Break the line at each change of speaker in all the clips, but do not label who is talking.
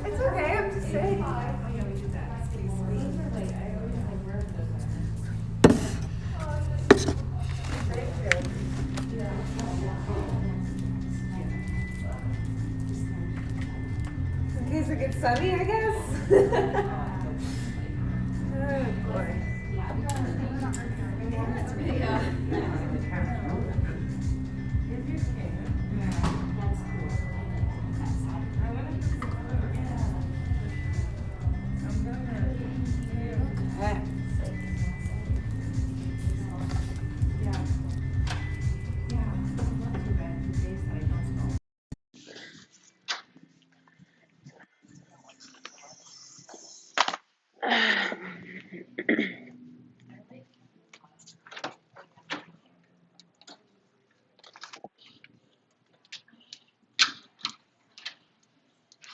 It's okay, I'm just saying. In case it gets sunny, I guess. Oh boy.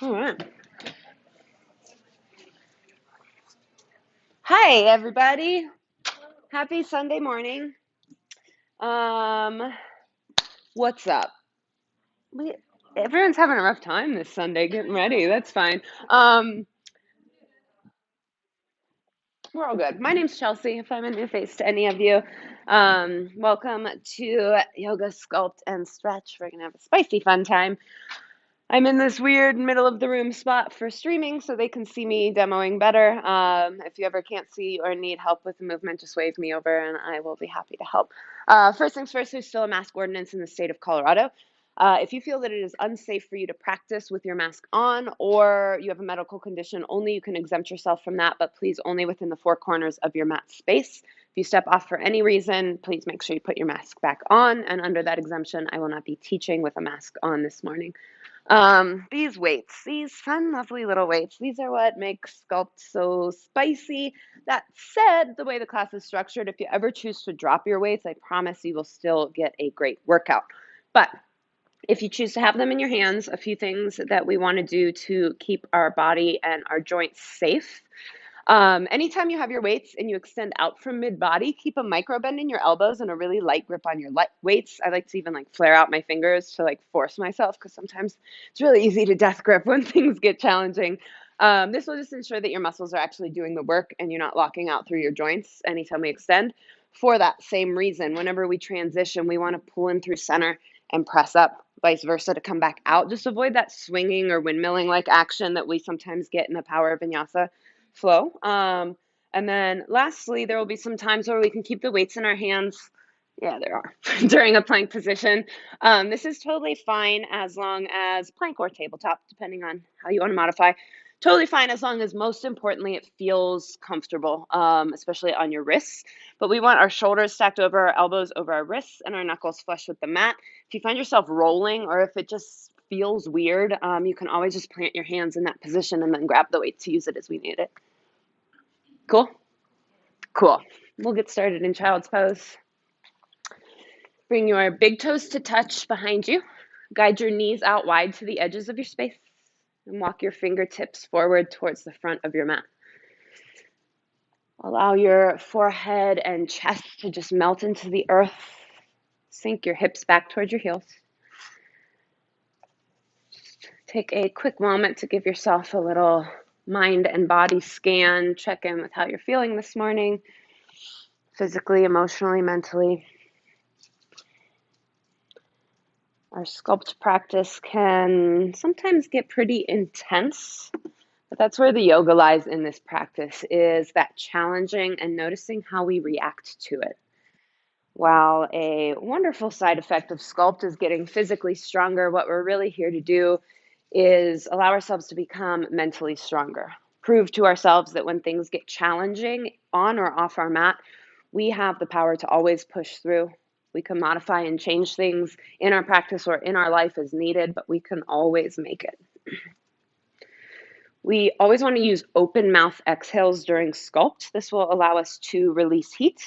All right. Hi, everybody. Happy Sunday morning. What's up? Everyone's having a rough time this Sunday getting ready. That's fine. We're all good. My name's Chelsea, if I'm a new face to any of you. Welcome to Yoga Sculpt and Stretch. We're going to have a spicy fun time. I'm in this weird middle of the room spot for streaming so they can see me demoing better. If you ever can't see or need help with the movement, just wave me over and I will be happy to help. First things first, there's still a mask ordinance in the state of Colorado. If you feel that it is unsafe for you to practice with your mask on or you have a medical condition, only you can exempt yourself from that, but please only within the four corners of your mat space. If you step off for any reason, please make sure you put your mask back on. And under that exemption, I will not be teaching with a mask on this morning. These weights, these fun, lovely little weights, these are what make Sculpt so spicy. That said, the way the class is structured, if you ever choose to drop your weights, I promise you will still get a great workout. But if you choose to have them in your hands, a few things that we want to do to keep our body and our joints safe. Anytime you have your weights and you extend out from mid-body, keep a micro bend in your elbows and a really light grip on your weights. I like to even flare out my fingers to force myself because sometimes it's really easy to death grip when things get challenging. This will just ensure that your muscles are actually doing the work and you're not locking out through your joints anytime we extend. For that same reason, whenever we transition, we want to pull in through center and press up, vice versa to come back out. Just avoid that swinging or windmilling like action that we sometimes get in the power of vinyasa flow. And then lastly, there will be some times where we can keep the weights in our hands. Yeah, there are during a plank position. This is totally fine as long as plank or tabletop, depending on how you want to modify. Totally fine as long as, most importantly, it feels comfortable, especially on your wrists. But we want our shoulders stacked over our elbows over our wrists and our knuckles flush with the mat. If you find yourself rolling or if it just feels weird, you can always just plant your hands in that position and then grab the weight to use it as we need it. Cool? Cool. We'll get started in child's pose. Bring your big toes to touch behind you. Guide your knees out wide to the edges of your space and walk your fingertips forward towards the front of your mat. Allow your forehead and chest to just melt into the earth. Sink your hips back towards your heels. Take a quick moment to give yourself a little mind and body scan. Check in with how you're feeling this morning, physically, emotionally, mentally. Our sculpt practice can sometimes get pretty intense, but that's where the yoga lies in this practice, is that challenging and noticing how we react to it. While a wonderful side effect of sculpt is getting physically stronger, what we're really here to do is allow ourselves to become mentally stronger. Prove to ourselves that when things get challenging on or off our mat, we have the power to always push through. We can modify and change things in our practice or in our life as needed, but we can always make it. We always want to use open mouth exhales during sculpt. This will allow us to release heat.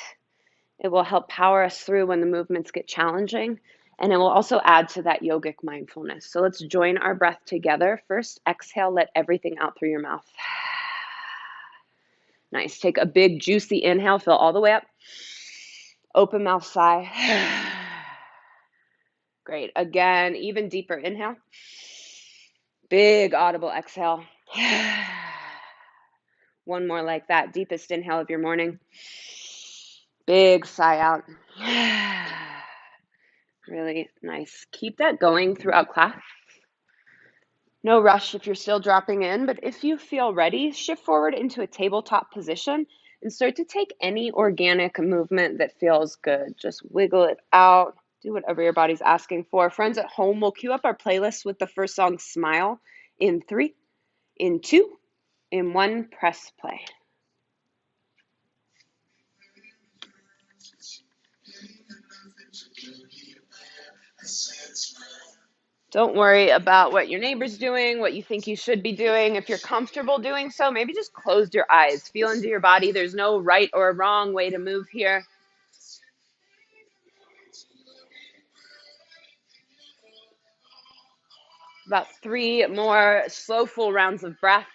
It will help power us through when the movements get challenging, and it will also add to that yogic mindfulness. So let's join our breath together. First, exhale, let everything out through your mouth. Nice. Take a big, juicy inhale, fill all the way up. Open mouth sigh. Great. Again, even deeper inhale. Big audible exhale. One more like that. Deepest inhale of your morning. Big sigh out. Really nice. Keep that going throughout class. No rush if you're still dropping in, but if you feel ready, shift forward into a tabletop position and start to take any organic movement that feels good. Just wiggle it out. Do whatever your body's asking for. Friends at home, we'll cue up our playlist with the first song, Smile, in 3, in 2, in 1, press play. Don't worry about what your neighbor's doing, what you think you should be doing. If you're comfortable doing so, maybe just close your eyes. Feel into your body. There's no right or wrong way to move here. About 3 more slow, full rounds of breath.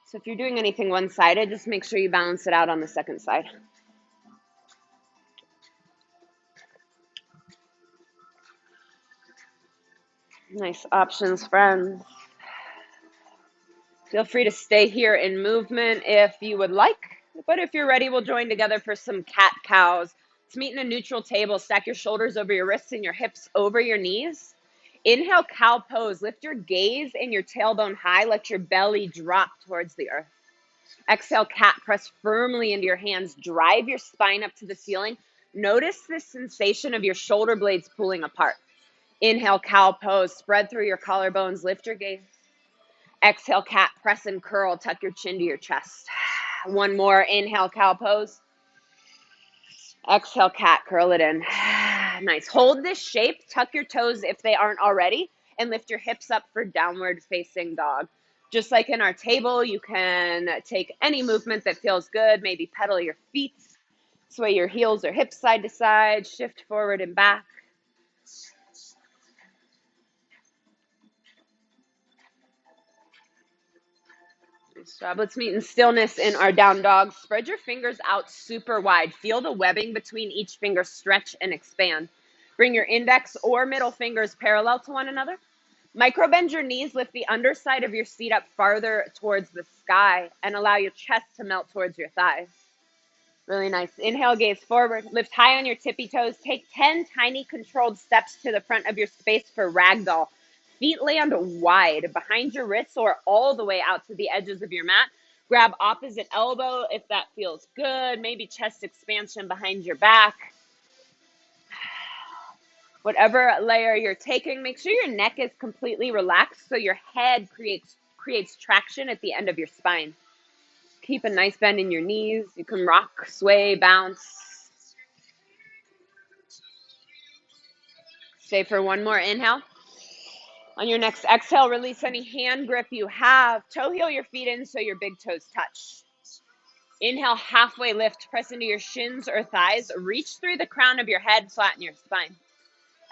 So if you're doing anything one-sided, just make sure you balance it out on the second side. Nice options, friends. Feel free to stay here in movement if you would like, but if you're ready, we'll join together for some cat-cows. Let's meet in a neutral table. Stack your shoulders over your wrists and your hips over your knees. Inhale, cow pose. Lift your gaze and your tailbone high. Let your belly drop towards the earth. Exhale, cat. Press firmly into your hands. Drive your spine up to the ceiling. Notice the sensation of your shoulder blades pulling apart. Inhale, cow pose. Spread through your collarbones. Lift your gaze. Exhale, cat, press and curl. Tuck your chin to your chest. One more. Inhale, cow pose. Exhale, cat, curl it in. Nice. Hold this shape. Tuck your toes if they aren't already, and lift your hips up for downward facing dog. Just like in our table, you can take any movement that feels good. Maybe pedal your feet, sway your heels or hips side to side, shift forward and back. Nice job. Let's meet in stillness in our down dog. Spread your fingers out super wide. Feel the webbing between each finger stretch and expand. Bring your index or middle fingers parallel to one another. Micro bend your knees. Lift the underside of your seat up farther towards the sky and allow your chest to melt towards your thighs. Really nice. Inhale, gaze forward. Lift high on your tippy toes. Take 10 tiny controlled steps to the front of your space for ragdoll. Feet land wide behind your wrists or all the way out to the edges of your mat. Grab opposite elbow if that feels good. Maybe chest expansion behind your back. Whatever layer you're taking, make sure your neck is completely relaxed so your head creates traction at the end of your spine. Keep a nice bend in your knees. You can rock, sway, bounce. Stay for one more inhale. On your next exhale, release any hand grip you have. Toe heel your feet in so your big toes touch. Inhale, halfway lift. Press into your shins or thighs. Reach through the crown of your head, flatten your spine.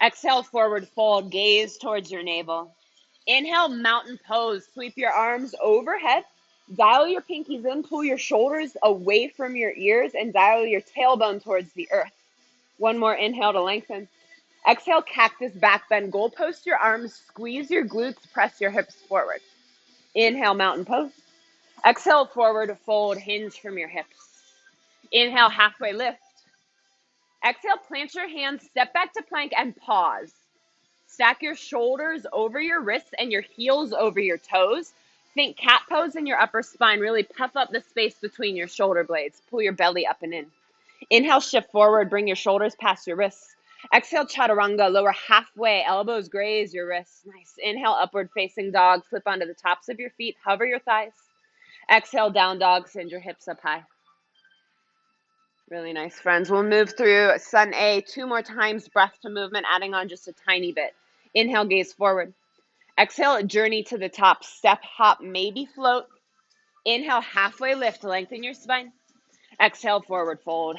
Exhale, forward fold. Gaze towards your navel. Inhale, mountain pose. Sweep your arms overhead. Dial your pinkies in. Pull your shoulders away from your ears and dial your tailbone towards the earth. One more inhale to lengthen. Exhale, cactus back bend. Goal post your arms, squeeze your glutes, press your hips forward. Inhale, mountain pose. Exhale, forward fold, hinge from your hips. Inhale, halfway lift. Exhale, plant your hands, step back to plank and pause. Stack your shoulders over your wrists and your heels over your toes. Think cat pose in your upper spine. Really puff up the space between your shoulder blades. Pull your belly up and in. Inhale, shift forward. Bring your shoulders past your wrists. Exhale, chaturanga. Lower halfway. Elbows graze your wrists. Nice. Inhale, upward facing dog. Flip onto the tops of your feet. Hover your thighs. Exhale, down dog. Send your hips up high. Really nice, friends. We'll move through Sun A 2 more times. Breath to movement, adding on just a tiny bit. Inhale, gaze forward. Exhale, journey to the top. Step, hop, maybe float. Inhale, halfway lift. Lengthen your spine. Exhale, forward fold.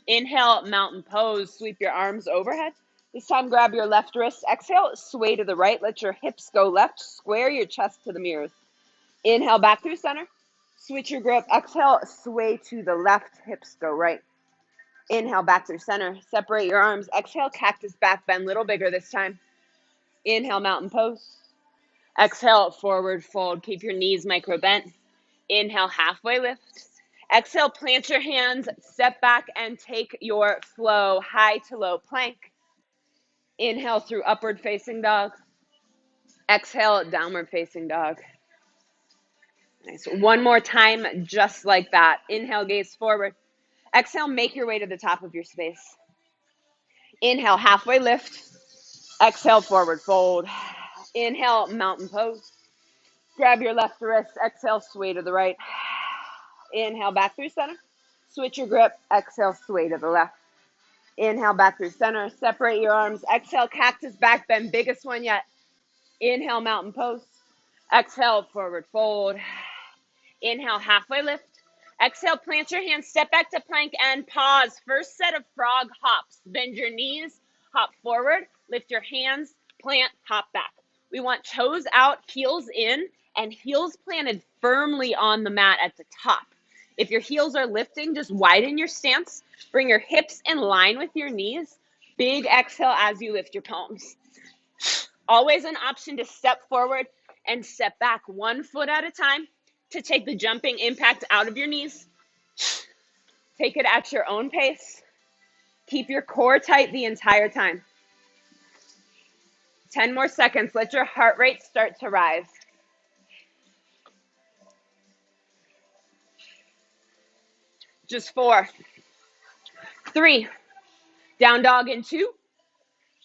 Inhale, mountain pose. Sweep your arms overhead. This time, grab your left wrist. Exhale, sway to the right. Let your hips go left. Square your chest to the mirrors. Inhale, back through center. Switch your grip. Exhale, sway to the left. Hips go right. Inhale, back through center. Separate your arms. Exhale, cactus back bend. Little bigger this time. Inhale, mountain pose. Exhale, forward fold. Keep your knees micro bent. Inhale, halfway lift. Exhale, plant your hands, step back and take your flow, high to low plank. Inhale through upward facing dog. Exhale, downward facing dog. Nice. One more time, just like that. Inhale, gaze forward. Exhale, make your way to the top of your space. Inhale, halfway lift. Exhale, forward fold. Inhale, mountain pose. Grab your left wrist. Exhale, sway to the right. Inhale, back through center. Switch your grip. Exhale, sway to the left. Inhale, back through center. Separate your arms. Exhale, cactus back bend. Biggest one yet. Inhale, mountain pose. Exhale, forward fold. Inhale, halfway lift. Exhale, plant your hands. Step back to plank and pause. First set of frog hops. Bend your knees. Hop forward. Lift your hands. Plant, hop back. We want toes out, heels in, and heels planted firmly on the mat at the top. If your heels are lifting, just widen your stance. Bring your hips in line with your knees. Big exhale as you lift your palms. Always an option to step forward and step back 1 foot at a time to take the jumping impact out of your knees. Take it at your own pace. Keep your core tight the entire time. 10 more seconds. Let your heart rate start to rise. Just 4, 3, down dog in 2,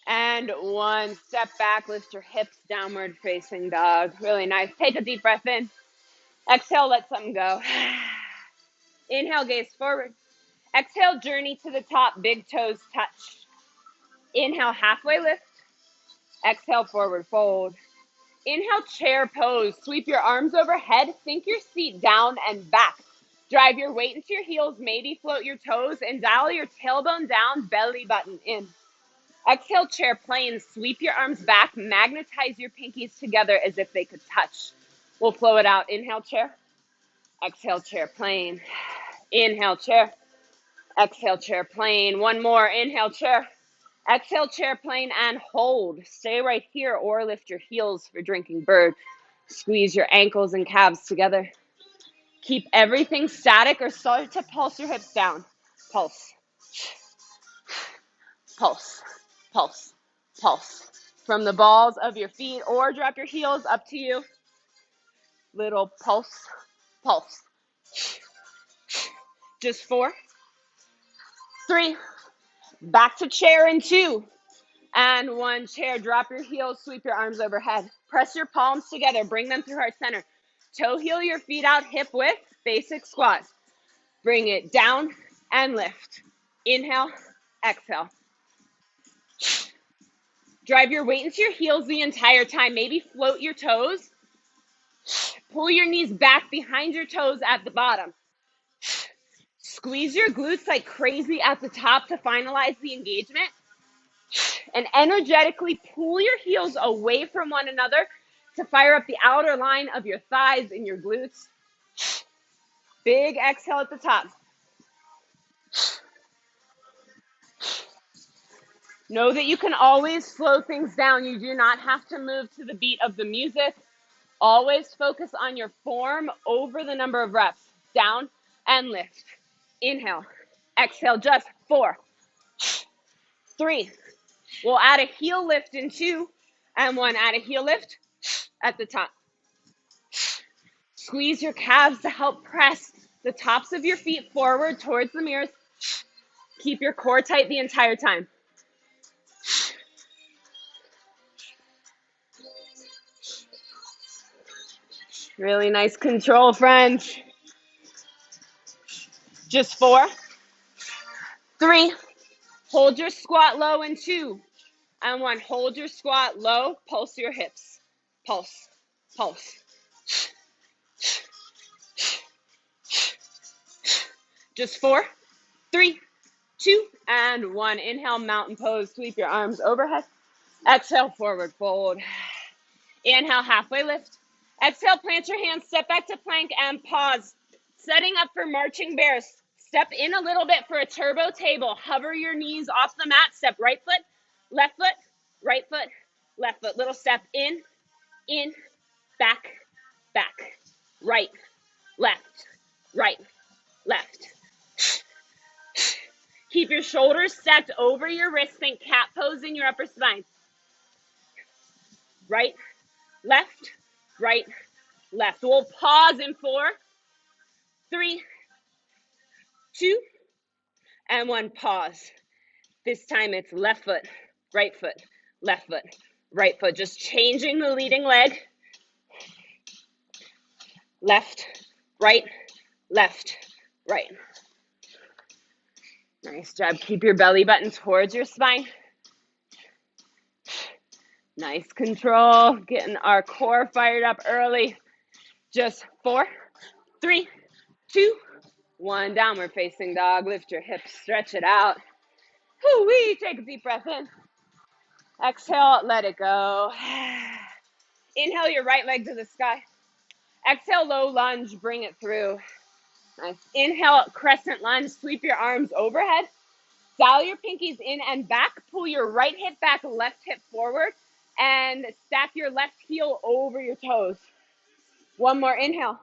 and 1. Step back, lift your hips, downward facing dog. Really nice. Take a deep breath in. Exhale, let something go. Inhale, gaze forward. Exhale, journey to the top, big toes touch. Inhale, halfway lift. Exhale, forward fold. Inhale, chair pose. Sweep your arms overhead. Sink your seat down and back. Drive your weight into your heels, maybe float your toes, and dial your tailbone down, belly button in. Exhale, chair plane. Sweep your arms back. Magnetize your pinkies together as if they could touch. We'll flow it out. Inhale, chair. Exhale, chair plane. Inhale, chair. Exhale, chair plane. One more. Inhale, chair. Exhale, chair plane, and hold. Stay right here or lift your heels for drinking bird. Squeeze your ankles and calves together. Keep everything static or start to pulse your hips down. Pulse. Pulse. Pulse. Pulse. From the balls of your feet or drop your heels, up to you. Little pulse. Pulse. Just 4, 3, back to chair in 2, and 1. Chair, drop your heels, sweep your arms overhead. Press your palms together, bring them through heart center. Toe heel your feet out, hip width, basic squat. Bring it down and lift. Inhale, exhale. Drive your weight into your heels the entire time. Maybe float your toes. Pull your knees back behind your toes at the bottom. Squeeze your glutes like crazy at the top to finalize the engagement. And energetically pull your heels away from one another to fire up the outer line of your thighs and your glutes. Big exhale at the top. Know that you can always slow things down. You do not have to move to the beat of the music. Always focus on your form over the number of reps. Down and lift. Inhale. Exhale, just 4, 3, We'll add a heel lift in 2, and 1. Add a heel lift at the top. Squeeze your calves to help press the tops of your feet forward towards the mirrors. Keep your core tight the entire time. Really nice control, friends. Just 4, 3, hold your squat low in 2, and 1. Hold your squat low, pulse your hips. Pulse, pulse. Just 4, 3, 2, and 1. Inhale, mountain pose. Sweep your arms overhead. Exhale, forward fold. Inhale, halfway lift. Exhale, plant your hands, step back to plank, and pause. Setting up for marching bears. Step in a little bit for a turbo table. Hover your knees off the mat. Step right foot, left foot, right foot, left foot. Little step in, back, back. Right, left, right, left. Keep your shoulders stacked over your wrists. Think cat pose in your upper spine. Right, left, right, left. We'll pause in 4, 3, 2, and 1. Pause. This time it's left foot, right foot, left foot, right foot. Just changing the leading leg. Left, right, left, right. Nice job. Keep your belly button towards your spine. Nice control. Getting our core fired up early. Just 4, 3, 2, 1. Downward facing dog. Lift your hips, stretch it out. Whoo-wee. Take a deep breath in. Exhale, let it go. Inhale your right leg to the sky. Exhale, low lunge, bring it through. Nice. Inhale, crescent lunge, sweep your arms overhead. Dial your pinkies in and back. Pull your right hip back, left hip forward, and stack your left heel over your toes. 1 more inhale.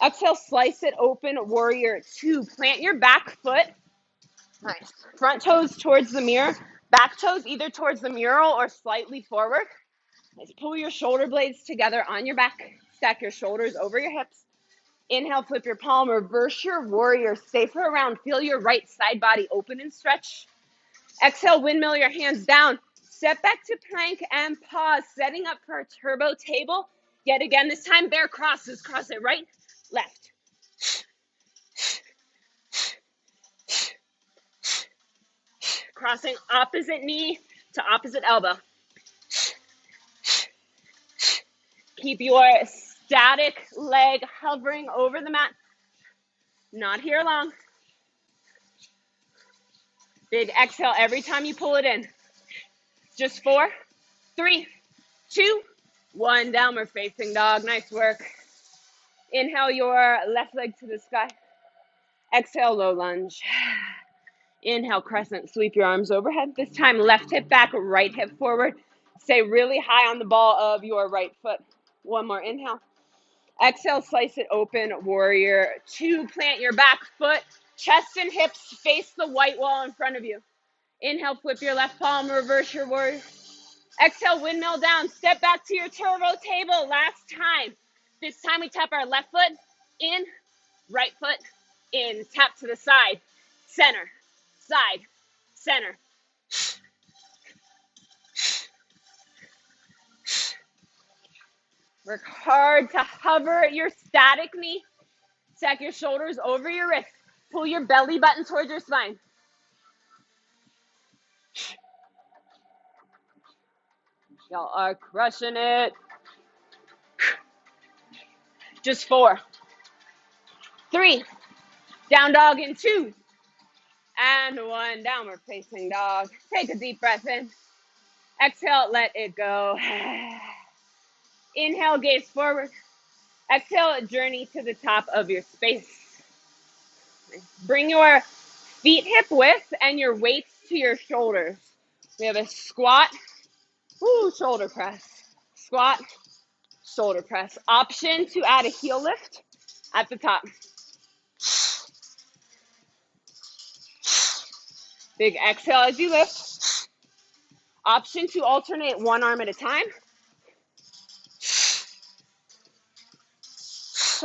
Exhale, slice it open, warrior 2. Plant your back foot. Nice. Front toes towards the mirror. Back toes either towards the mural or slightly forward. Nice. Pull your shoulder blades together on your back. Stack your shoulders over your hips. Inhale, flip your palm, reverse your warrior. Stay for a round. Feel your right side body open and stretch. Exhale, windmill your hands down. Step back to plank and pause. Setting up for a turbo table. Yet again, this time bear crosses. Cross it right, left. Crossing opposite knee to opposite elbow. Keep your static leg hovering over the mat. Not here long. Big exhale every time you pull it in. Just 4, 3, 2, 1. Downward facing dog. Nice work. Inhale your left leg to the sky. Exhale, low lunge. Inhale, crescent. Sweep your arms overhead. This time, left hip back, right hip forward. Stay really high on the ball of your right foot. 1 more inhale. Exhale, slice it open, warrior 2. Plant your back foot, chest and hips face the white wall in front of you. Inhale, flip your left palm, reverse your warrior. Exhale, windmill down, step back to your turbo table. Last time. This time we tap our left foot in, right foot in. Tap to the side, center, side, center. Work hard to hover your static knee. Stack your shoulders over your wrist. Pull your belly button towards your spine. Y'all are crushing it. Just 4, 3, down dog in 2, and 1. Downward facing dog. Take a deep breath in. Exhale, let it go. Inhale, gaze forward. Exhale, journey to the top of your space. Bring your feet hip width and your weights to your shoulders. We have a squat, shoulder press. Squat, shoulder press. Option to add a heel lift at the top. Big exhale as you lift. Option to alternate one arm at a time.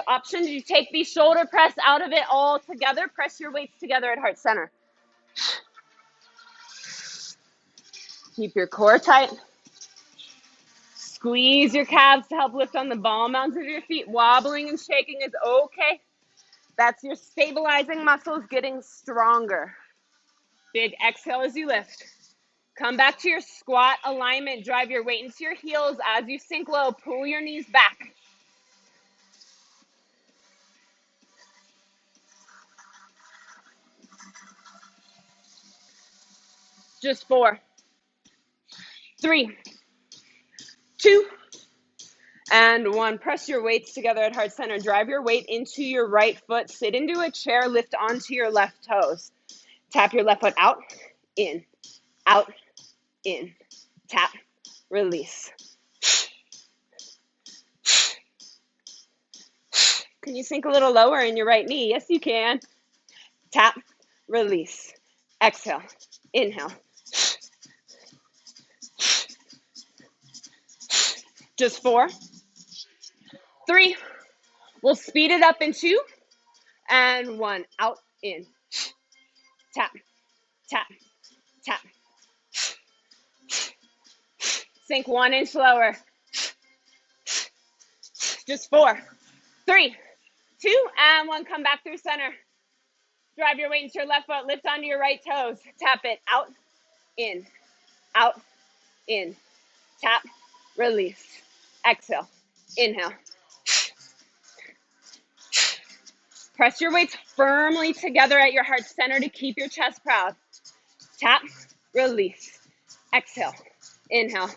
Option to take the shoulder press out of it all together. Press your weights together at heart center. Keep your core tight. Squeeze your calves to help lift on the ball mounds of your feet. Wobbling and shaking is okay. That's your stabilizing muscles getting stronger. Big exhale as you lift. Come back to your squat alignment. Drive your weight into your heels as you sink low. Pull your knees back. Just 4, 3, 2, and 1. Press your weights together at heart center. Drive your weight into your right foot. Sit into a chair. Lift onto your left toes. Tap your left foot out, in, out, in. Tap, release. Can you sink a little lower in your right knee? Yes, you can. Tap, release. Exhale, inhale. Just 4, 3. We'll speed it up in 2 and 1. Out, in. Tap, tap, tap. Sink 1 inch lower. Just 4, 3, 2, and 1. Come back through center. Drive your weight into your left foot. Lift onto your right toes. Tap it out, in, out, in. Tap, release. Exhale, inhale. Press your weights firmly together at your heart center to keep your chest proud. Tap, release. Exhale, inhale.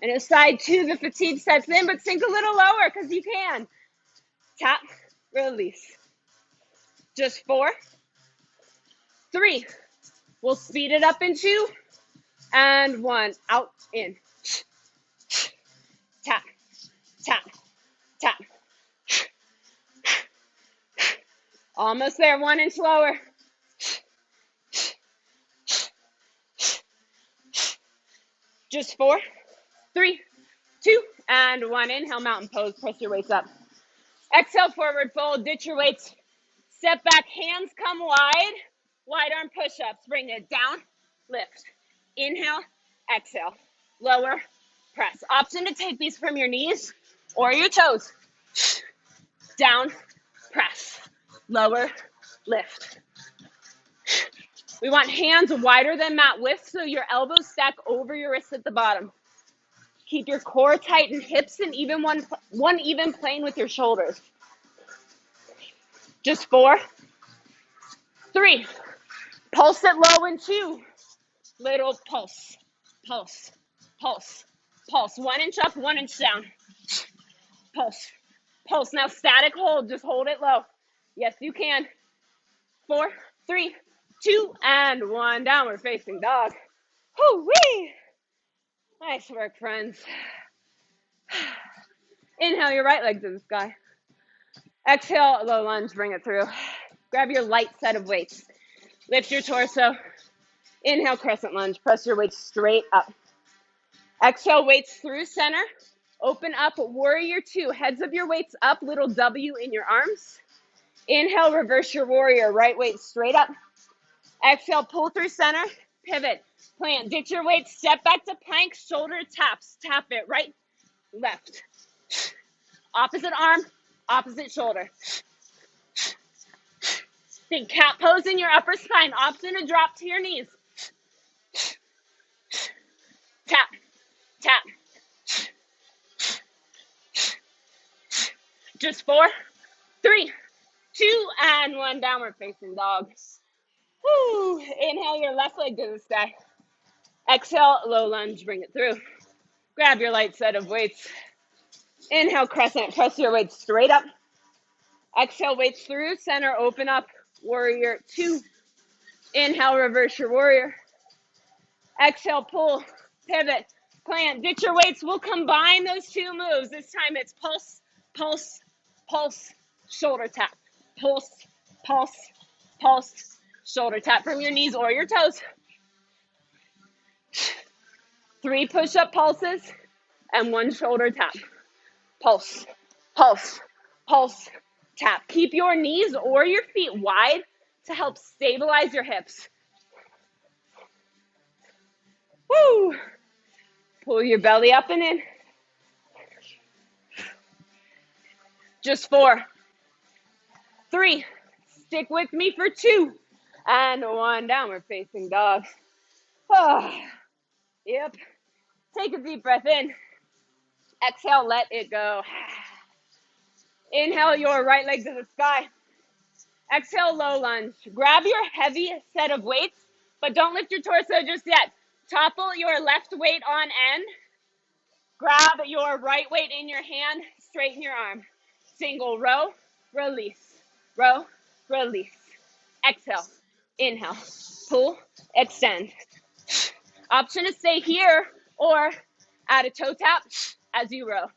And as side 2, the fatigue sets in, but sink a little lower because you can. Tap, release. Just 4, 3. We'll speed it up in 2 and 1. Out, in. Tap, tap, tap. Almost there. 1 inch lower. Just 4, 3, 2, and 1. Inhale, mountain pose. Press your weights up. Exhale, forward fold. Ditch your weights. Step back. Hands come wide. Wide arm push-ups. Bring it down. Lift. Inhale. Exhale. Lower. Press. Option to take these from your knees or your toes. Down. Press. Lower. Lift. We want hands wider than mat width so your elbows stack over your wrists at the bottom. Keep your core tight and hips in one even plane with your shoulders. Just 4, 3. Pulse it low in 2. Little pulse, pulse, pulse, pulse. 1 inch up, 1 inch down. Pulse, pulse. Now static hold. Just hold it low. Yes, you can. 4, 3, 2, and 1. Downward facing dog. Whoo-wee. Nice work, friends. Inhale your right leg to the sky. Exhale, low lunge, bring it through. Grab your light set of weights. Lift your torso. Inhale, crescent lunge. Press your weights straight up. Exhale, weights through center. Open up, warrior 2. Heads of your weights up, little W in your arms. Inhale, reverse your warrior. Right weight straight up. Exhale, pull through center. Pivot, plant. Ditch your weights. Step back to plank. Shoulder taps. Tap it. Right, left. Opposite arm, opposite shoulder. Think cat pose in your upper spine. Option to drop to your knees. Tap, tap. Just 4, 3, 2, and 1. Downward facing dog. Woo. Inhale your left leg to the sky. Exhale, low lunge, bring it through. Grab your light set of weights. Inhale, crescent. Press your weights straight up. Exhale, weights through center. Open up, warrior 2. Inhale, reverse your warrior. Exhale, pull, pivot, plant. Ditch your weights. We'll combine those 2 moves. This time it's pulse, pulse, pulse, shoulder tap. Pulse, pulse, pulse, shoulder tap from your knees or your toes. 3 push-up pulses and 1 shoulder tap. Pulse, pulse, pulse, tap. Keep your knees or your feet wide to help stabilize your hips. Woo! Pull your belly up and in. Just 4, 3, stick with me for 2, and 1, downward facing dog. Oh, yep. Take a deep breath in. Exhale, let it go. Inhale your right leg to the sky. Exhale, low lunge. Grab your heavy set of weights, but don't lift your torso just yet. Topple your left weight on end. Grab your right weight in your hand. Straighten your arm. Single row, release. Row, release. Exhale, inhale, pull, extend. Option to stay here or add a toe tap as you row.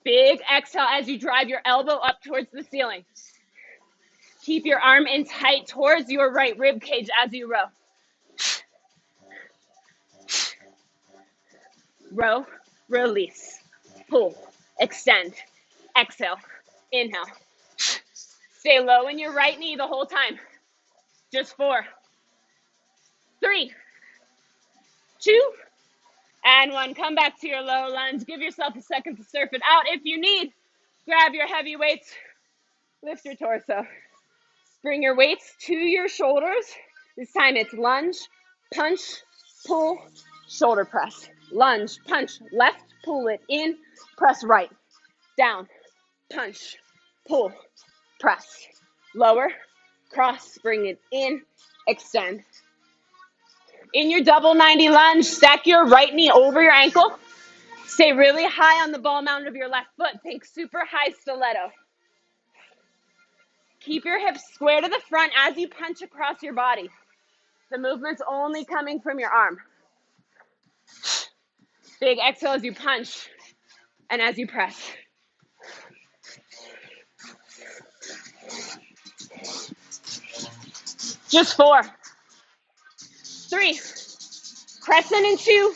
Big exhale as you drive your elbow up towards the ceiling. Keep your arm in tight towards your right rib cage as you row. Row, release, pull, extend, exhale, inhale. Stay low in your right knee the whole time. Just 4, 3, 2, and 1. Come back to your low lunge. Give yourself a second to surf it out. If you need, grab your heavy weights. Lift your torso. Bring your weights to your shoulders. This time it's lunge, punch, pull, shoulder press. Lunge, punch, left, pull it in, press right, down, punch, pull, press. Lower, cross, bring it in, extend. In your double 90 lunge, stack your right knee over your ankle. Stay really high on the ball mound of your left foot. Think super high stiletto. Keep your hips square to the front as you punch across your body. The movement's only coming from your arm. Big exhale as you punch and as you press. Just 4, 3, crescent in 2,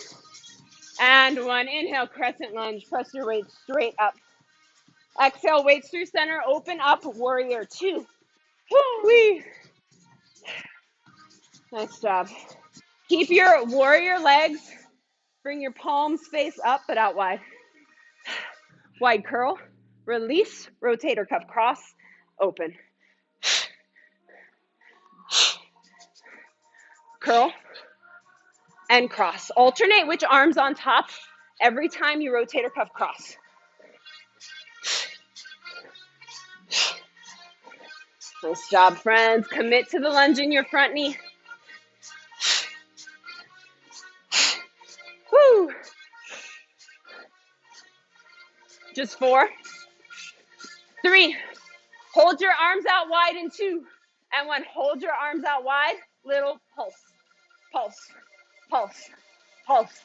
and 1. Inhale, crescent lunge. Press your weight straight up. Exhale, weights through center. Open up, warrior 2. Woo-wee. Nice job. Keep your warrior legs. Bring your palms face up but out wide. Wide curl, release, rotator cuff cross, open. Curl and cross. Alternate which arm's on top every time you rotator cuff cross. Nice job, friends. Commit to the lunge in your front knee. Woo. Just 4, 3. Hold your arms out wide in 2, and 1. Hold your arms out wide. Little pulse, pulse, pulse, pulse.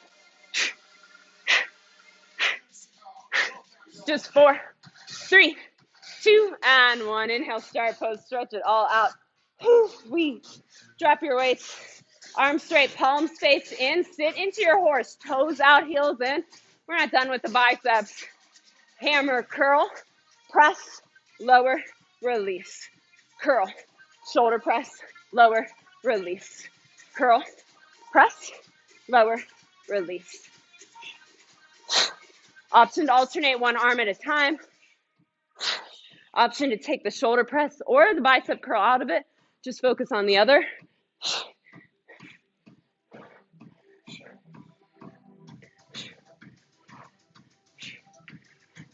Just 4, 3, 2, and 1. Inhale, start pose. Stretch it all out. Woo-wee. Drop your weights. Arms straight, palms face in. Sit into your horse. Toes out, heels in. We're not done with the biceps. Hammer, curl, press, lower, release. Curl, shoulder press, lower, release. Curl, press, lower, release. Option to alternate one arm at a time. Option to take the shoulder press or the bicep curl out of it. Just focus on the other.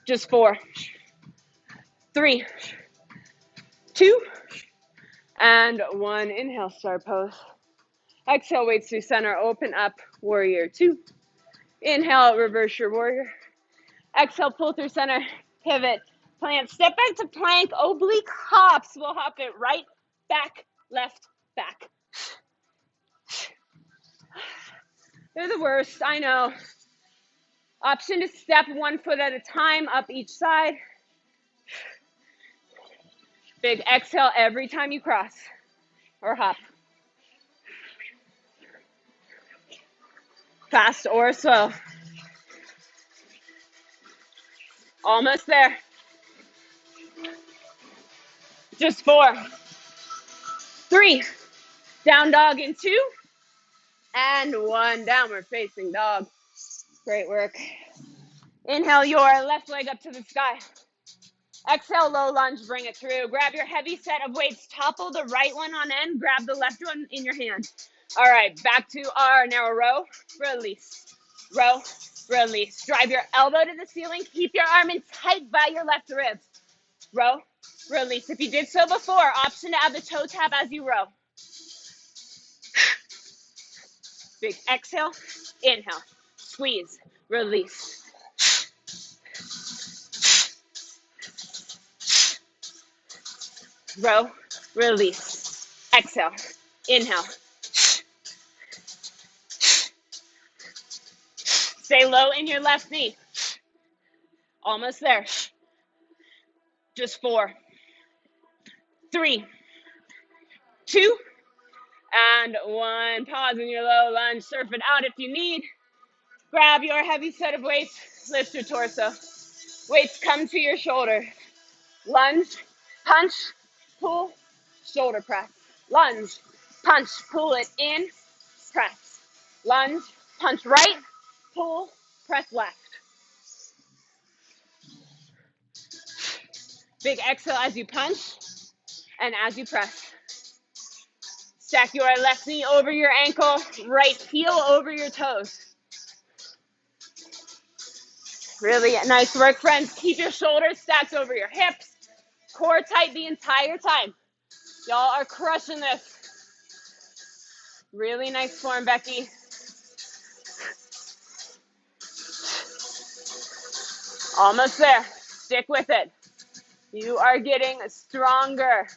Just 4, 3, 2, and 1. Inhale, start pose. Exhale, weights through center. Open up, warrior 2. Inhale, reverse your warrior. Exhale, pull through center, pivot, plant. Step back to plank, oblique hops. We'll hop it right, back, left, back. They're the worst, I know. Option to step 1 foot at a time, up each side. Big exhale every time you cross or hop. Fast or slow. Almost there. Just 4, 3, down dog in 2, and 1, downward facing dog. Great work. Inhale your left leg up to the sky. Exhale, low lunge, bring it through. Grab your heavy set of weights, topple the right one on end, grab the left one in your hand. All right, back to our narrow row, release, row, release. Drive your elbow to the ceiling, keep your arm in tight by your left ribs. Row, release. If you did so before, option to add the toe tap as you row. Big exhale, inhale, squeeze, release. Row, release. Exhale, inhale. Stay low in your left knee. Almost there. Just 4, 3, 2, and 1. Pause in your low lunge. Surf it out if you need. Grab your heavy set of weights. Lift your torso. Weights come to your shoulder. Lunge, punch, pull, shoulder press. Lunge, punch, pull it in, press. Lunge, punch right, pull, press left. Big exhale as you punch and as you press. Stack your left knee over your ankle, right heel over your toes. Really nice work, friends. Keep your shoulders stacked over your hips. Core tight the entire time. Y'all are crushing this. Really nice form, Becky. Almost there. Stick with it. You are getting stronger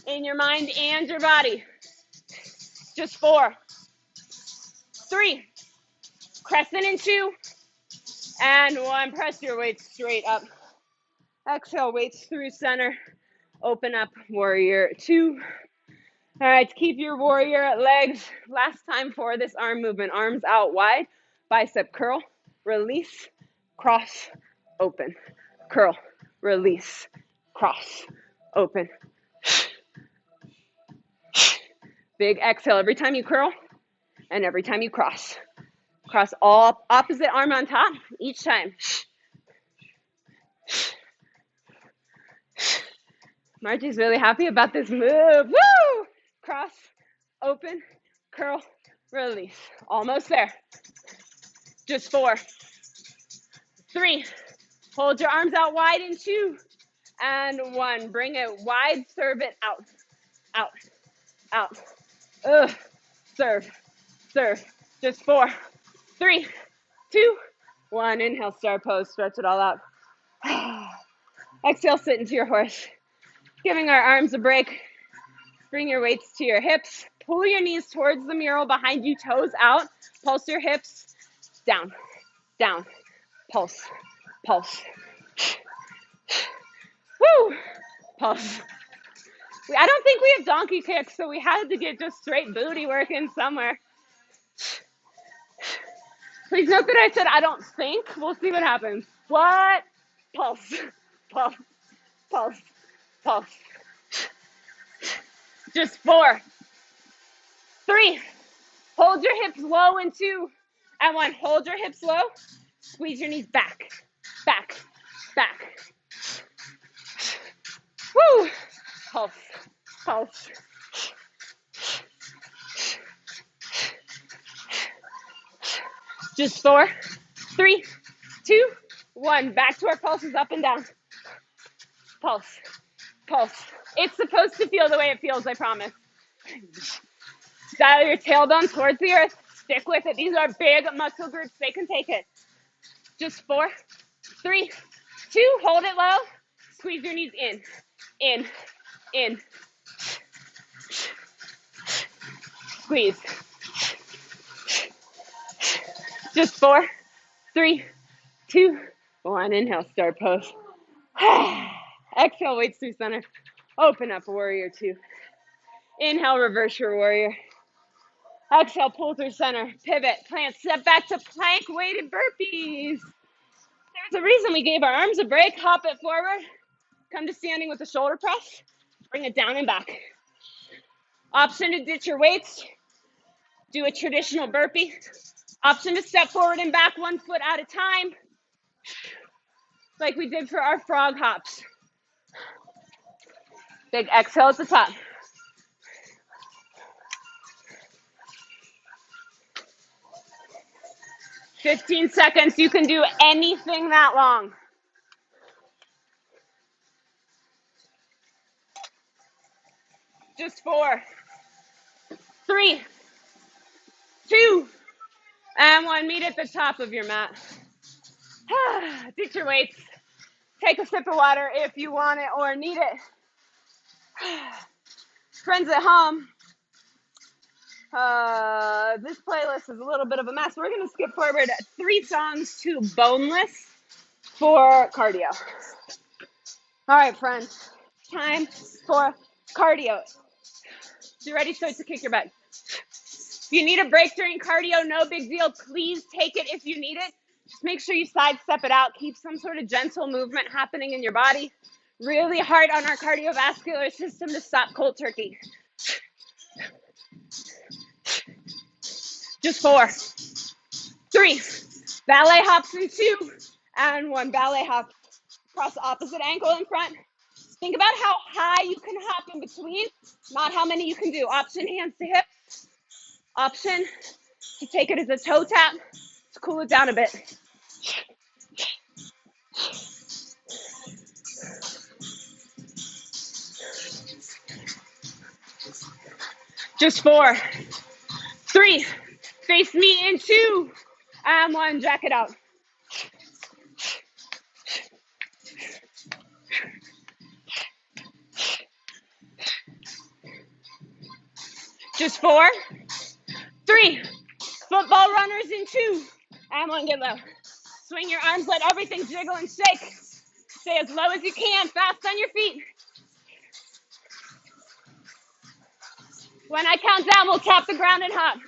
in your mind and your body. Just 4, 3, crescent in 2, and 1. Press your weights straight up. Exhale, weights through center. Open up, warrior 2. All right, keep your warrior legs. Last time for this arm movement. Arms out wide, bicep curl, release, cross, open, curl, release, cross, open. Big exhale every time you curl and every time you cross. Cross all opposite arm on top each time. Margie's really happy about this move. Woo! Cross, open, curl, release. Almost there. Just 4, 3. Hold your arms out wide in 2, and 1. Bring it wide, serve it out, out, out. Ugh. Serve, serve. Just 4, 3, 2, 1. Inhale, star pose. Stretch it all out. Exhale, sit into your horse. Giving our arms a break. Bring your weights to your hips. Pull your knees towards the mural behind you, toes out. Pulse your hips. Down, down. Pulse, pulse. Woo! Pulse. I don't think we have donkey kicks, so we had to get just straight booty work in somewhere. Please note that I said I don't think. We'll see what happens. What? Pulse, pulse, pulse, pulse. Just 4, 3. Hold your hips low in 2, and 1. Hold your hips low. Squeeze your knees back, back, back. Woo! Pulse, pulse. Just 4, 3, 2, 1. Back to our pulses, up and down. Pulse, pulse. It's supposed to feel the way it feels, I promise. Dial your tailbone towards the earth. Stick with it. These are big muscle groups. They can take it. Just 4, 3, 2. Hold it low. Squeeze your knees in, in, in. Squeeze. Just 4, 3, 2, 1. Inhale, start pose. Exhale, weights through center. Open up, warrior 2. Inhale, reverse your warrior. Exhale, pull through center, pivot, plant, step back to plank, weighted burpees. There's a reason we gave our arms a break. Hop it forward, come to standing with the shoulder press, bring it down and back. Option to ditch your weights, do a traditional burpee. Option to step forward and back 1 foot at a time, like we did for our frog hops. Big exhale at the top. "15 seconds, you can do anything that long. Just 4, 3, 2, and 1. Meet at the top of your mat. Ditch your weights. Take a sip of water if you want it or need it. Friends at home, this playlist is a little bit of a mess. We're going to skip forward 3 songs to Boneless for cardio. All right, friends, time for cardio. You ready? Start to kick your butt. If you need a break during cardio, no big deal. Please take it if you need it. Just make sure you sidestep it out. Keep some sort of gentle movement happening in your body. Really hard on our cardiovascular system to stop cold turkey. Just 4, 3, ballet hops in 2, and 1. Ballet hop. Cross the opposite ankle in front. Think about how high you can hop in between, not how many you can do. Option, hands to hip. Option to take it as a toe tap to cool it down a bit. Just 4, 3, face me in 2, and 1. Jack it out. Just 4, 3, football runners in 2, and 1. Get low. Swing your arms, let everything jiggle and shake. Stay as low as you can, fast on your feet. When I count down, we'll tap the ground and hop.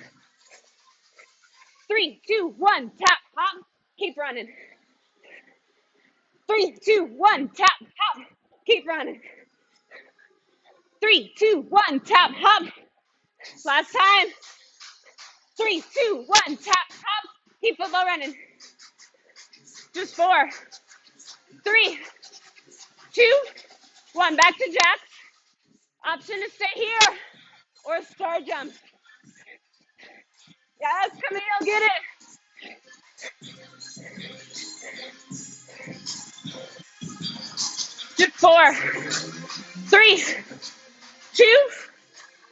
3, 2, 1, tap, hop, keep running. 3, 2, 1, tap, hop, keep running. 3, 2, 1, tap, hop. Last time. 3, 2, 1, tap, hop, keep football running. Just 4, 3, 2, 1, back to jacks. Option to stay here or star jump. Yes, Camille, get it. Just 4, 3, 2,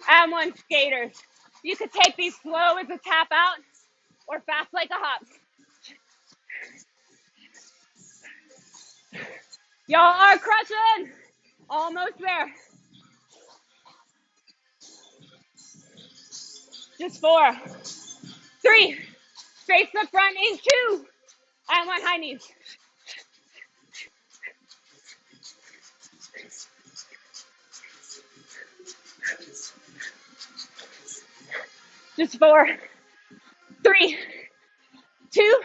and 1. Skaters. You could take these slow as a tap out or fast like a hop. Y'all are crushing. Almost there. Just 4, 3, face the front in 2, and 1. High knees. Just 4, 3, 2,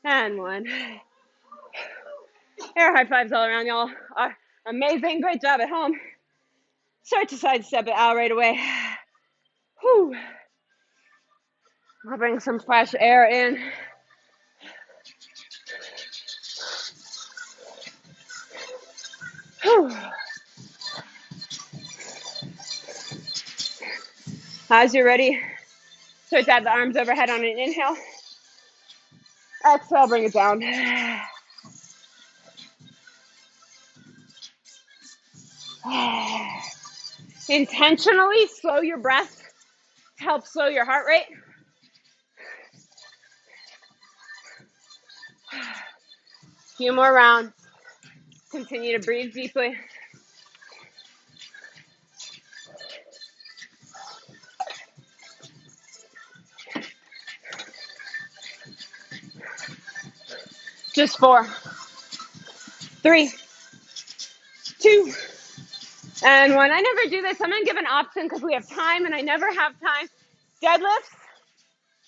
and 1. Air high fives all around, y'all. Amazing. Great job at home. Start to sidestep it out right away. Whew. I'll bring some fresh air in. Whew. As you're ready, start to add the arms overhead on an inhale. Exhale, bring it down. Intentionally slow your breath to help slow your heart rate. A few more rounds. Continue to breathe deeply. Just 4, 3, 2, and 1. I never do this. I'm going to give an option because we have time, and I never have time Deadlifts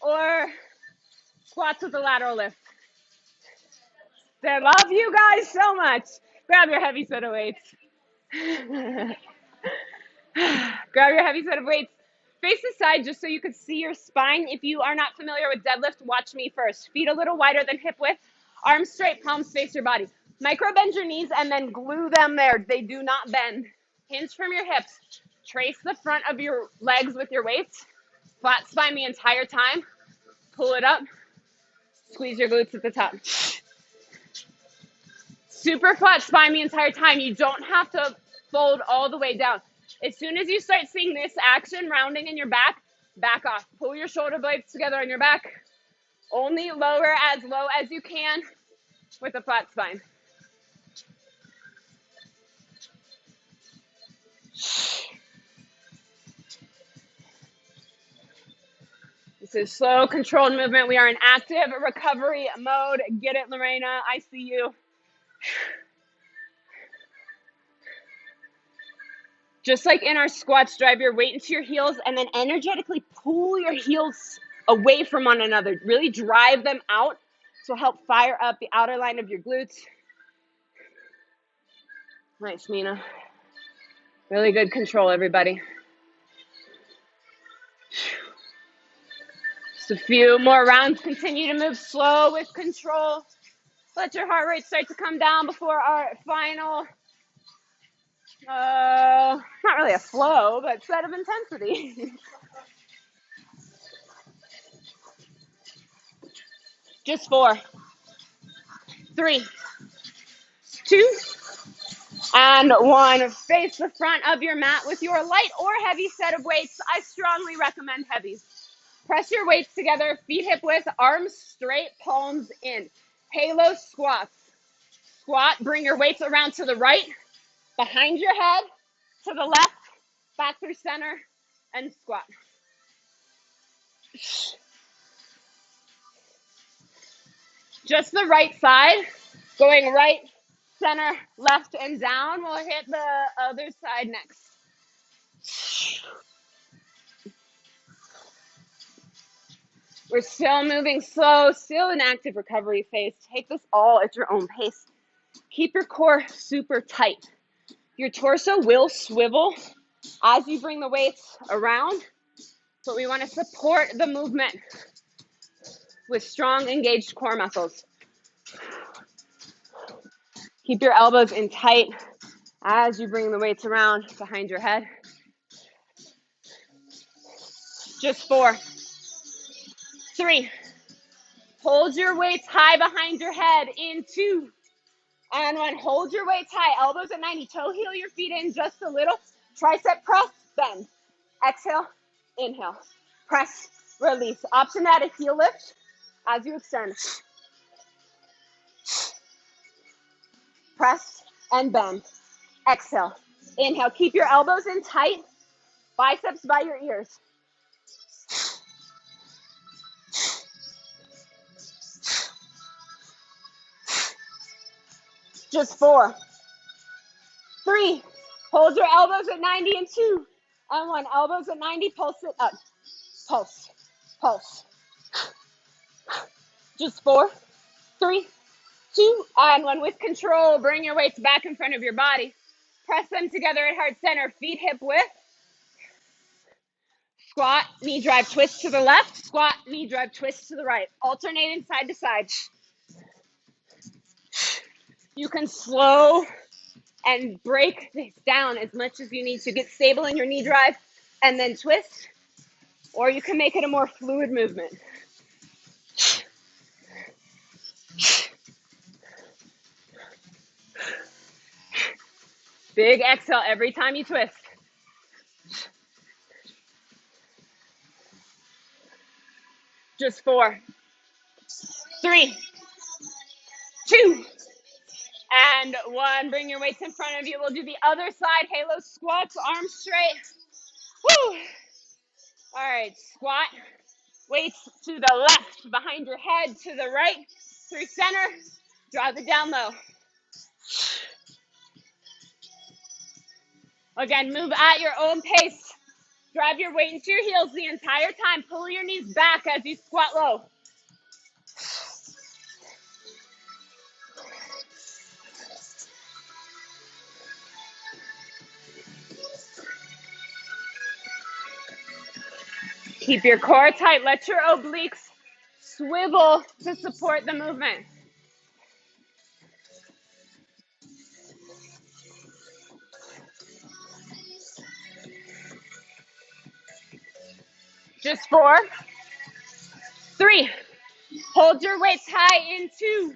or squats with a lateral lift? I love you guys so much. Grab your heavy set of weights. Grab your heavy set of weights. Face the side just so you can see your spine. If you are not familiar with deadlift, watch me first. Feet a little wider than hip width. Arms straight, palms face your body. Micro bend your knees and then glue them there. They do not bend. Hinge from your hips. Trace the front of your legs with your weights. Flat spine the entire time. Pull it up. Squeeze your glutes at the top. Super flat spine the entire time. You don't have to fold all the way down. As soon as you start seeing this action rounding in your back, back off. Pull your shoulder blades together on your back. Only lower as low as you can with a flat spine. This is slow, controlled movement. We are in active recovery mode. Get it, Lorena? I see you. Just like in our squats, drive your weight into your heels and then energetically pull your heels away from one another. Really drive them out. This will help fire up the outer line of your glutes. Nice, Mina. Really good control, everybody. Just a few more rounds. Continue to move slow with control. Let your heart rate start to come down before our final, not really a flow, but set of intensity. Just 4, 3, 2, and 1. Face the front of your mat with your light or heavy set of weights. I strongly recommend heavies. Press your weights together, feet hip width, arms straight, palms in. Halo squats. Squat, bring your weights around to the right, behind your head, to the left, back through center, and squat. Just the right side, going right, center, left, and down. We'll hit the other side next. We're still moving slow, still in active recovery phase. Take this all at your own pace. Keep your core super tight. Your torso will swivel as you bring the weights around, but we want to support the movement with strong, engaged core muscles. Keep your elbows in tight as you bring the weights around behind your head. Just 4, 3. Hold your weights high behind your head in 2, and 1. Hold your weights high, elbows at 90. Toe heel your feet in just a little. Tricep press, bend. Exhale, inhale. Press, release. Option add a heel lift as you extend. Press and bend. Exhale, inhale. Keep your elbows in tight, biceps by your ears. Just 4, 3. Hold your elbows at 90 and 2, and 1. Elbows at 90, pulse it up. Pulse, pulse. Just 4, 3, 2, and 1. With control, bring your weights back in front of your body. Press them together at heart center, feet hip width. Squat, knee drive, twist to the left. Squat, knee drive, twist to the right. Alternating side to side. You can slow and break this down as much as you need to get stable in your knee drive and then twist, or you can make it a more fluid movement. Big exhale every time you twist. Just 4, 3, 2, and 1. Bring your weights in front of you. We'll do the other side. Halo squats, arms straight. Woo! All right, squat. Weights to the left, behind your head, to the right, through center. Draw the down low. Again, move at your own pace. Drive your weight into your heels the entire time. Pull your knees back as you squat low. Keep your core tight. Let your obliques swivel to support the movement. Just 4, 3. Hold your weights high in 2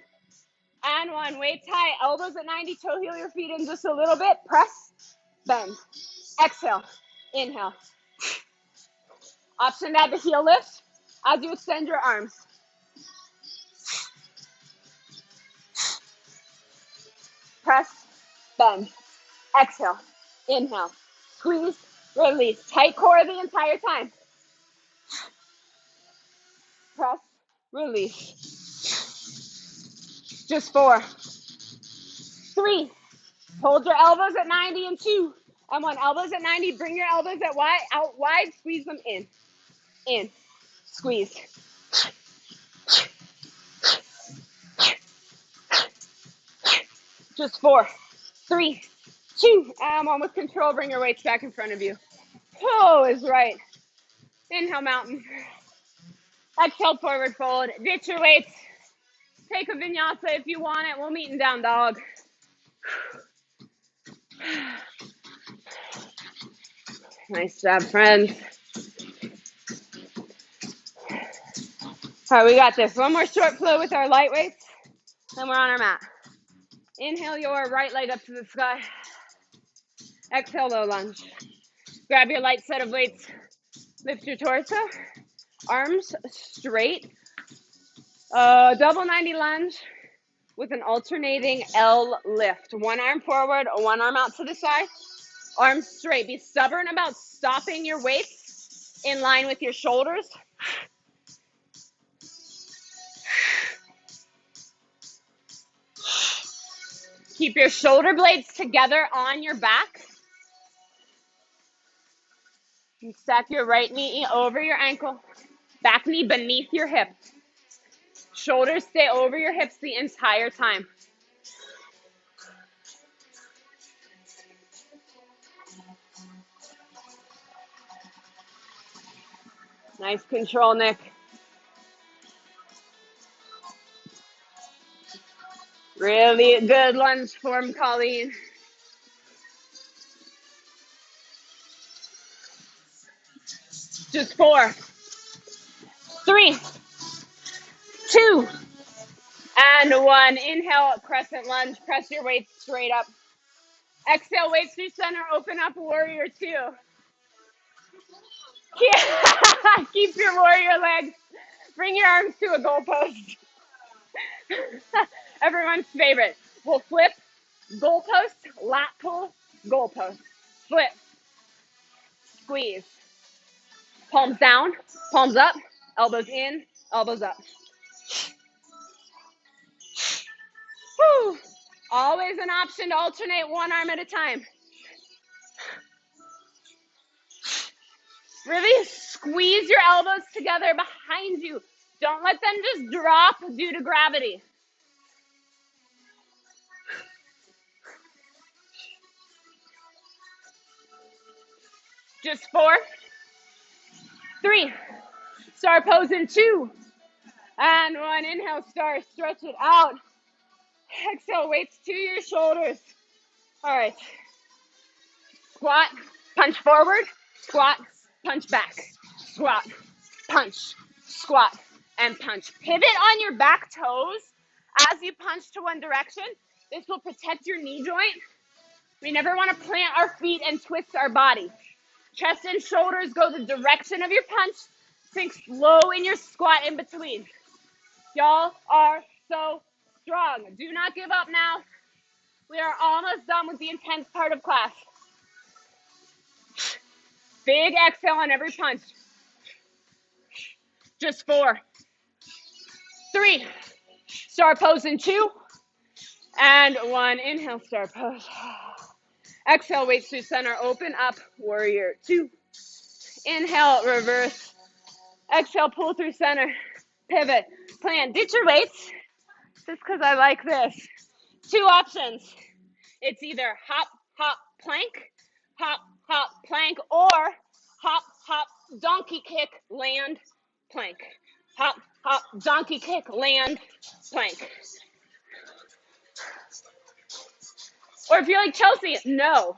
and 1. Weights high. Elbows at 90. Toe heel your feet in just a little bit. Press, bend. Exhale. Inhale. Option to add the heel lift as you extend your arms. Press, bend. Exhale. Inhale. Squeeze, release. Tight core the entire time. Press, release. Just 4, 3. Hold your elbows at 90 and 2 and 1. Elbows at 90. Bring your elbows out wide. Squeeze them in. In. Squeeze. Just 4, 3, 2, and 1. With control, bring your weights back in front of you. Toe is right. Inhale, mountain. Exhale, forward fold. Ditch your weights. Take a vinyasa if you want it. We'll meet in down dog. Nice job, friends. All right, we got this. One more short flow with our light weights, then we're on our mat. Inhale your right leg up to the sky. Exhale, low lunge. Grab your light set of weights. Lift your torso. Arms straight. Double 90 lunge with an alternating L lift. One arm forward, one arm out to the side. Arms straight. Be stubborn about stopping your weights in line with your shoulders. Keep your shoulder blades together on your back. And stack your right knee over your ankle. Back knee beneath your hip. Shoulders stay over your hips the entire time. Nice control, Nick. Really good lunge form, Colleen. Just 4, 3, 2, and 1. Inhale, crescent lunge. Press your weights straight up. Exhale, weights through center. Open up, warrior 2. Yeah. Keep your warrior legs. Bring your arms to a goalpost. Everyone's favorite. We'll flip, goalpost, lat pull, goalpost. Flip, squeeze. Palms down, palms up, elbows in, elbows up. Whew. Always an option to alternate one arm at a time. Really squeeze your elbows together behind you. Don't let them just drop due to gravity. Just 4, 3. Star pose in 2 and 1. Inhale, star. Stretch it out. Exhale, weights to your shoulders. All right. Squat, punch forward, squat, punch back. Squat, punch, squat, and punch. Pivot on your back toes as you punch to one direction. This will protect your knee joint. We never want to plant our feet and twist our body. Chest and shoulders go the direction of your punch. Sink low in your squat in between. Y'all are so strong. Do not give up now. We are almost done with the intense part of class. Big exhale on every punch. Just 4, 3. Star pose in 2 and 1. Inhale, star pose. Exhale, weights to center. Open up, warrior 2. Inhale, reverse. Exhale, pull through center. Pivot, plant. Ditch your weights, just because I like this. Two options. It's either hop, hop, plank, hop, hop, plank, or hop, hop, donkey kick, land, plank. Hop, hop, donkey kick, land, plank. Or if you're like Chelsea, no.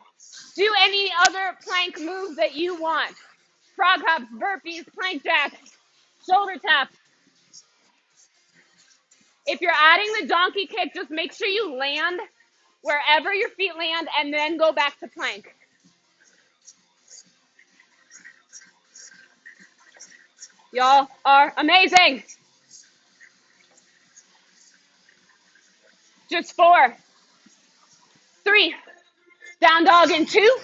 Do any other plank move that you want. Frog hops, burpees, plank jacks, shoulder taps. If you're adding the donkey kick, just make sure you land wherever your feet land and then go back to plank. Y'all are amazing. Just 4, 3, down dog in 2,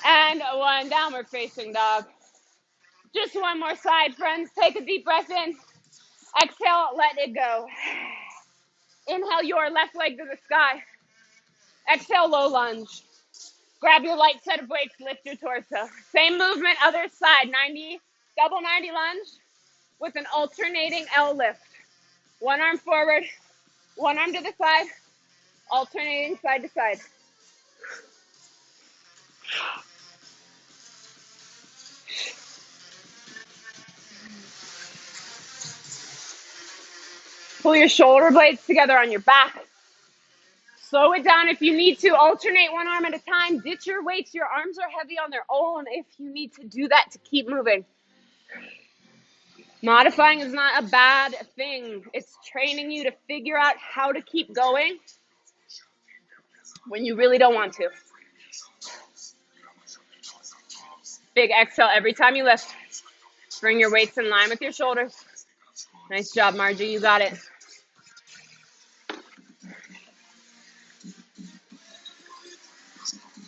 and 1, downward facing dog. Just one more side, friends. Take a deep breath in. Exhale, let it go. Inhale your left leg to the sky. Exhale, low lunge. Grab your light set of weights, lift your torso. Same movement, other side, 90, double 90 lunge with an alternating L lift. One arm forward, one arm to the side, alternating side to side. Pull your shoulder blades together on your back. Slow it down if you need to. Alternate one arm at a time. Ditch your weights. Your arms are heavy on their own if you need to do that to keep moving. Modifying is not a bad thing. It's training you to figure out how to keep going when you really don't want to. Big exhale every time you lift. Bring your weights in line with your shoulders. Nice job, Margie. You got it.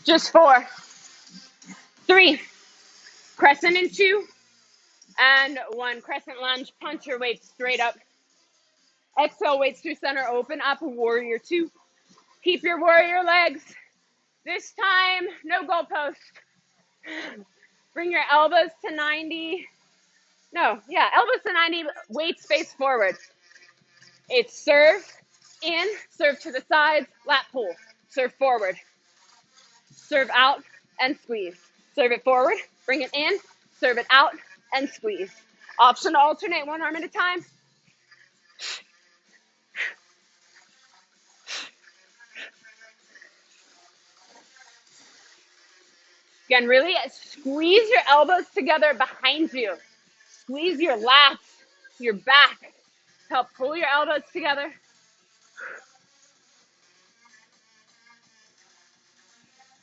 Just 4, 3, crescent in 2, and 1. Crescent lunge. Punch your weights straight up. Exhale, weights through center. Open up, warrior 2. Keep your warrior legs. This time, no goalpost. Bring your elbows to 90. Elbows to 90, weights face forward. It's serve in, serve to the sides, lat pull. Serve forward. Serve out and squeeze. Serve it forward, bring it in, serve it out and squeeze. Option to alternate one arm at a time. Again, really squeeze your elbows together behind you. Squeeze your lats, your back. Help pull your elbows together.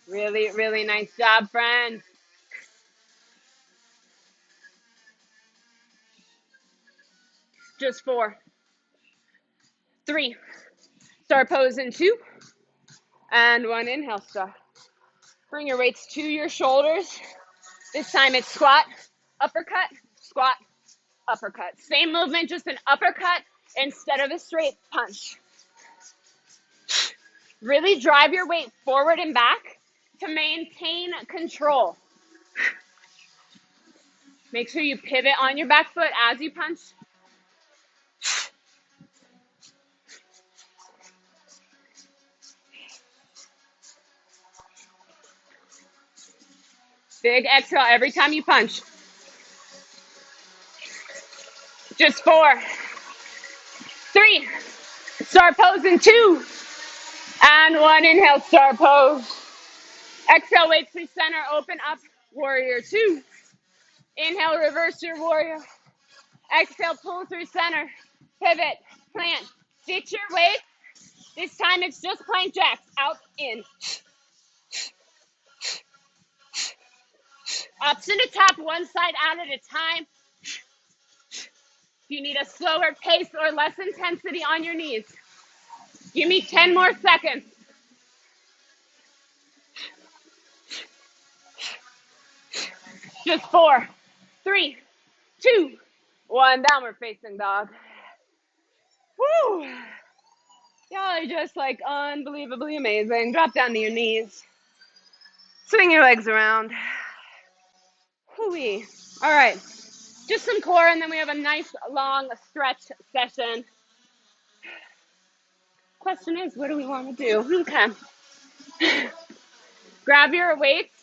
Really, really nice job, friends. Just 4, 3, star pose in 2, and 1. Inhale, star. Bring your weights to your shoulders. This time it's squat, uppercut, squat, uppercut. Same movement, just an uppercut instead of a straight punch. Really drive your weight forward and back to maintain control. Make sure you pivot on your back foot as you punch. Big exhale every time you punch. Just 4, 3, star pose in 2, and 1. Inhale, star pose. Exhale, weights through center, open up, warrior 2. Inhale, reverse your warrior. Exhale, pull through center, pivot, plant. Ditch your weight. This time it's just plank jacks, out, in. Option to tap one side out at a time. If you need a slower pace or less intensity on your knees, give me 10 more seconds. Just 4, 3, 2, 1. Downward facing dog. Woo! Y'all are just like unbelievably amazing. Drop down to your knees. Swing your legs around. Whew. Hoo-wee. All right, just some core, and then we have a nice long stretch session. Question is, what do we want to do? Okay. Grab your weights,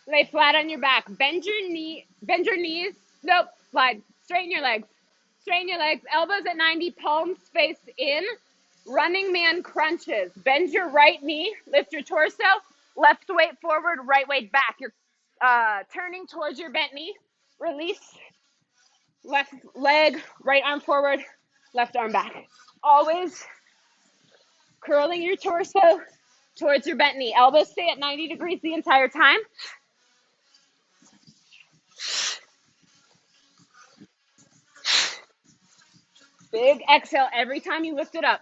lay flat on your back. Bend your knees. Nope, slide. Straighten your legs. Straighten your legs. Elbows at 90, palms face in. Running man crunches. Bend your right knee, lift your torso, left weight forward, right weight back. You're turning towards your bent knee. Release, left leg, right arm forward, left arm back. Always curling your torso towards your bent knee. Elbows stay at 90 degrees the entire time. Big exhale every time you lift it up.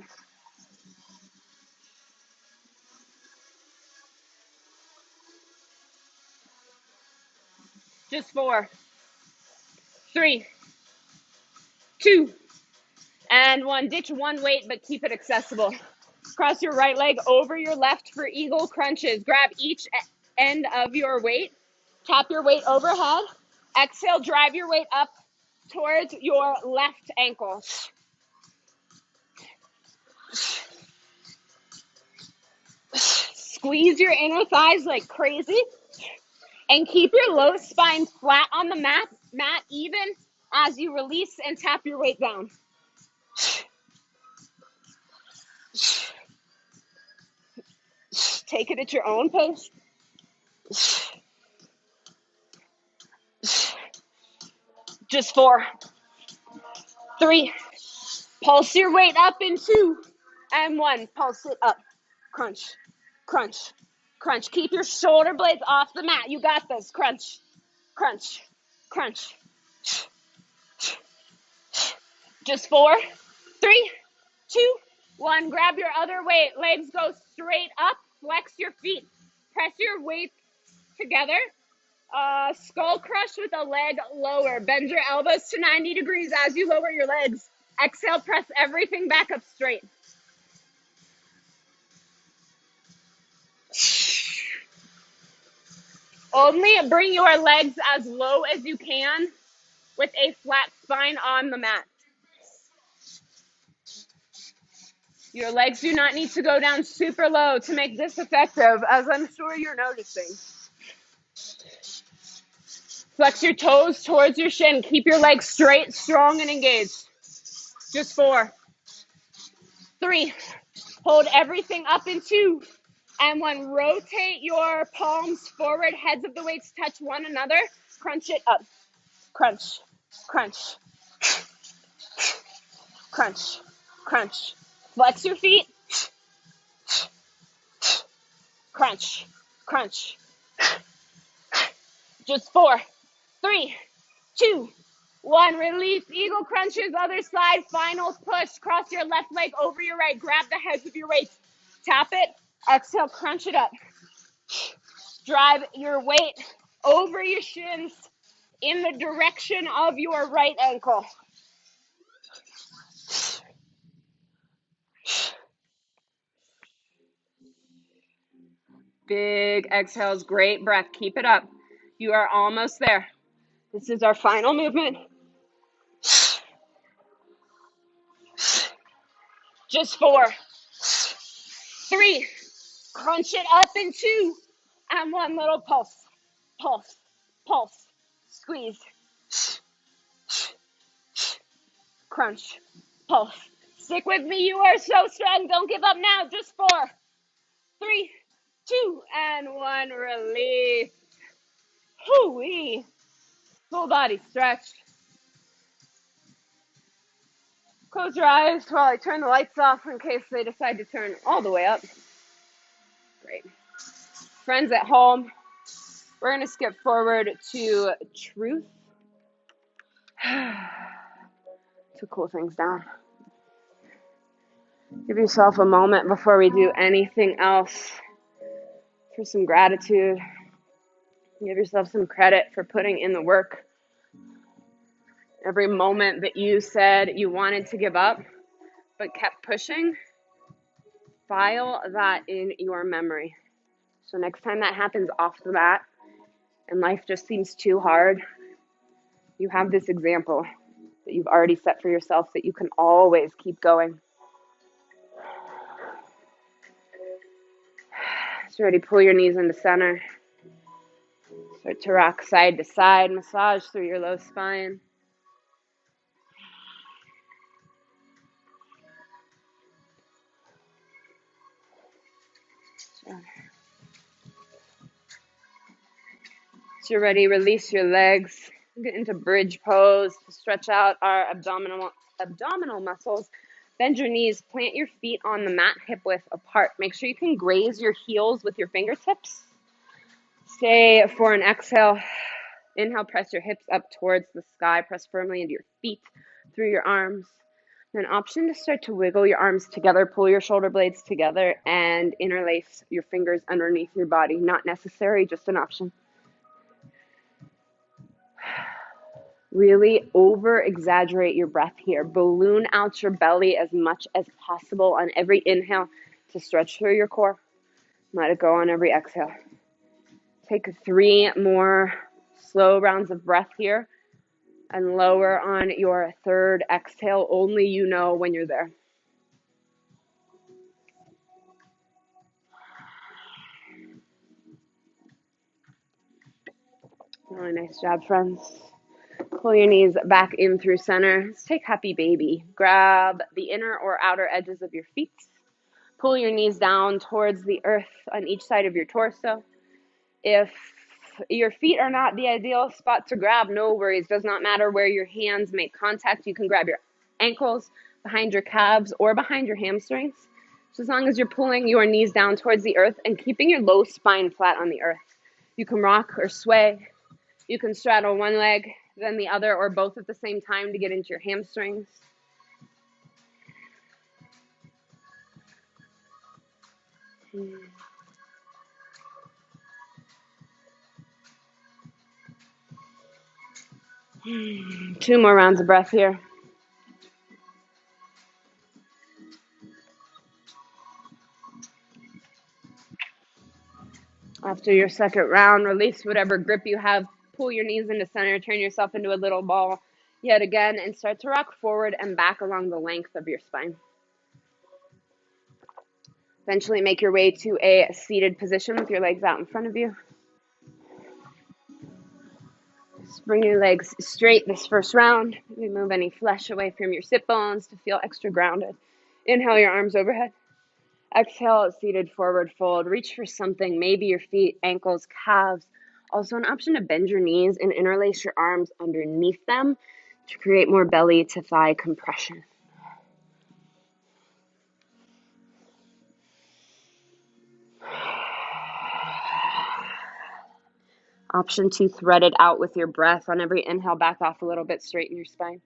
Just 4, 3, 2, and 1. Ditch one weight, but keep it accessible. Cross your right leg over your left for eagle crunches. Grab each end of your weight. Tap your weight overhead. Exhale, drive your weight up towards your left ankle. Squeeze your inner thighs like crazy. And keep your low spine flat on the mat even as you release and tap your weight down. Take it at your own pace. Just 4, 3, pulse your weight up in 2, and 1, pulse it up. Crunch, crunch, crunch. Keep your shoulder blades off the mat. You got this. Crunch, crunch, crunch. Just 4, 3, 2, 1. Grab your other weight. Legs go straight up. Flex your feet. Press your weight together. Skull crush with a leg lower. Bend your elbows to 90 degrees as you lower your legs. Exhale, press everything back up straight. Only bring your legs as low as you can with a flat spine on the mat. Your legs do not need to go down super low to make this effective, as I'm sure you're noticing. Flex your toes towards your shin. Keep your legs straight, strong, and engaged. Just 4, 3, hold everything up in 2, and 1. Rotate your palms forward. Heads of the weights touch one another. Crunch it up. Crunch, crunch, crunch, crunch. Flex your feet. Crunch, crunch. Just 4, 3, 2, 1. Release. Eagle crunches. Other side. Final push. Cross your left leg over your right. Grab the heads of your weights. Tap it. Exhale. Crunch it up. Drive your weight over your shins in the direction of your right ankle. Big exhales. Great breath. Keep it up. You are almost there. This is our final movement. Just 4, 3, crunch it up in 2, and 1. Little pulse, pulse, pulse, squeeze, crunch, pulse. Stick with me. You are so strong. Don't give up now. Just 4, 3, 2, and 1. Release. Hoo-wee. Full body stretch. Close your eyes while I turn the lights off in case they decide to turn all the way up. Great. Friends at home, we're going to skip forward to truth to cool things down. Give yourself a moment before we do anything else for some gratitude. Give yourself some credit for putting in the work. Every moment that you said you wanted to give up but kept pushing, file that in your memory. So next time that happens off the bat, and life just seems too hard, you have this example that you've already set for yourself that you can always keep going. So ready, pull your knees into center. Start to rock side to side, massage through your low spine. So you're ready, release your legs. Get into bridge pose to stretch out our abdominal muscles. Bend your knees, plant your feet on the mat hip width apart. Make sure you can graze your heels with your fingertips. Stay for an exhale. Inhale, press your hips up towards the sky. Press firmly into your feet, through your arms. An option to start to wiggle your arms together, pull your shoulder blades together, and interlace your fingers underneath your body. Not necessary, just an option. Really over-exaggerate your breath here. Balloon out your belly as much as possible on every inhale to stretch through your core. Let it go on every exhale. Take 3 more slow rounds of breath here and lower on your third exhale. Only you know when you're there. Really nice job, friends. Pull your knees back in through center. Let's take happy baby. Grab the inner or outer edges of your feet. Pull your knees down towards the earth on each side of your torso. If your feet are not the ideal spot to grab, no worries. Does not matter where your hands make contact. You can grab your ankles, behind your calves, or behind your hamstrings. So as long as you're pulling your knees down towards the earth and keeping your low spine flat on the earth. You can rock or sway. You can straddle one leg, then the other, or both at the same time to get into your hamstrings. Two more rounds of breath here. After your second round, release whatever grip you have. Pull your knees into center. Turn yourself into a little ball yet again and start to rock forward and back along the length of your spine. Eventually make your way to a seated position with your legs out in front of you. Just bring your legs straight this first round. Remove any flesh away from your sit bones to feel extra grounded. Inhale your arms overhead. Exhale, seated forward fold. Reach for something, maybe your feet, ankles, calves. Also an option to bend your knees and interlace your arms underneath them to create more belly to thigh compression. Option to thread it out with your breath. On every inhale, back off a little bit, straighten your spine.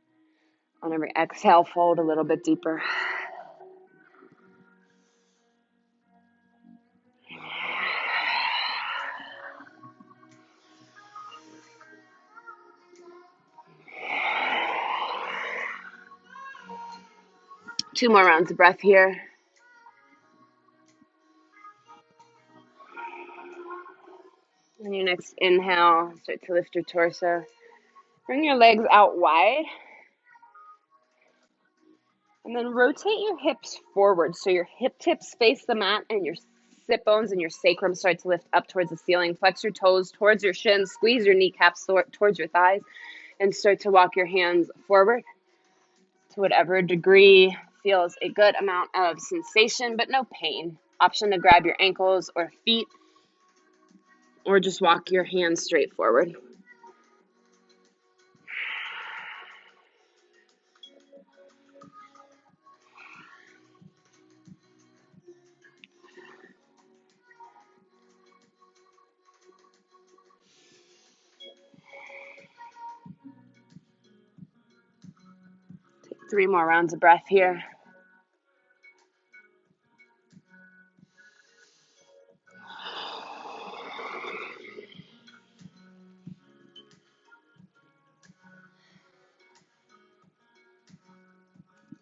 On every exhale, fold a little bit deeper. Two more rounds of breath here. On your next inhale, start to lift your torso. Bring your legs out wide. And then rotate your hips forward. So your hip tips face the mat and your sit bones and your sacrum start to lift up towards the ceiling. Flex your toes towards your shins. Squeeze your kneecaps towards your thighs. And start to walk your hands forward to whatever degree feels a good amount of sensation, but no pain. Option to grab your ankles or feet, or just walk your hands straight forward. Take 3 more rounds of breath here.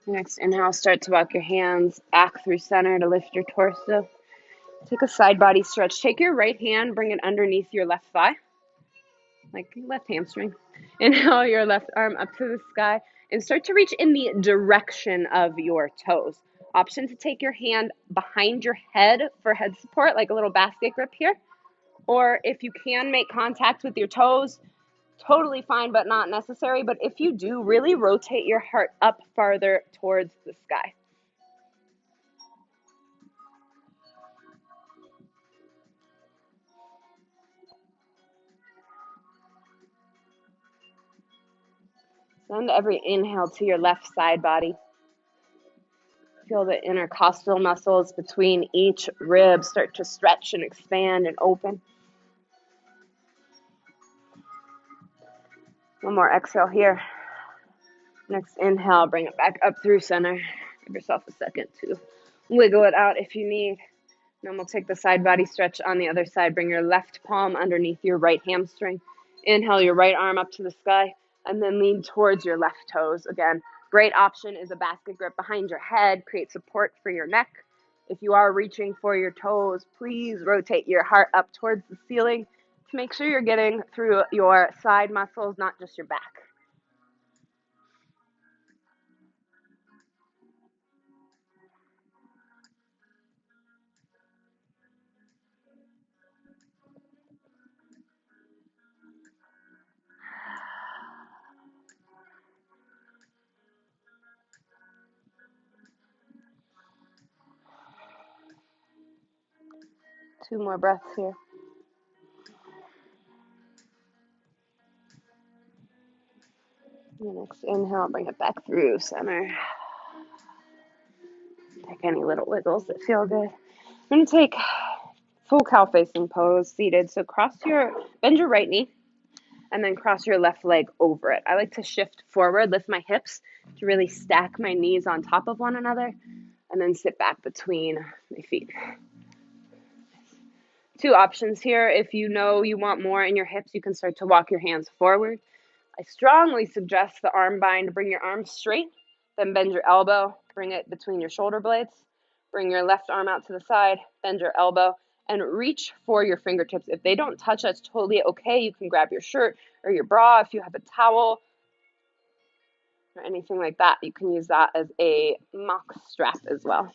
Next inhale, start to walk your hands back through center to lift your torso. Take a side body stretch. Take your right hand, bring it underneath your left thigh. like left hamstring. Inhale your left arm up to the sky and start to reach in the direction of your toes. Option to take your hand behind your head for head support, like a little basket grip here. Or if you can make contact with your toes, totally fine, but not necessary. But if you do, really rotate your heart up farther towards the sky. Send every inhale to your left side body. Feel the intercostal muscles between each rib start to stretch and expand and open. One more exhale here. Next inhale, bring it back up through center. Give yourself a second to wiggle it out if you need. Then we'll take the side body stretch on the other side. Bring your left palm underneath your right hamstring. Inhale your right arm up to the sky and then lean towards your left toes. Again, great option is a basket grip behind your head. Create support for your neck. If you are reaching for your toes, please rotate your heart up towards the ceiling to make sure you're getting through your side muscles, not just your back. Two more breaths here. Next inhale, bring it back through center. Take any little wiggles that feel good. We're going to take full cow facing pose, seated. So bend your right knee and then cross your left leg over it. I like to shift forward, lift my hips to really stack my knees on top of one another and then sit back between my feet. Two options here. If you know you want more in your hips, you can start to walk your hands forward. I strongly suggest the arm bind. Bring your arm straight, then bend your elbow, bring it between your shoulder blades. Bring your left arm out to the side, bend your elbow, and reach for your fingertips. If they don't touch, that's totally okay. You can grab your shirt or your bra if you have a towel or anything like that. You can use that as a mock strap as well.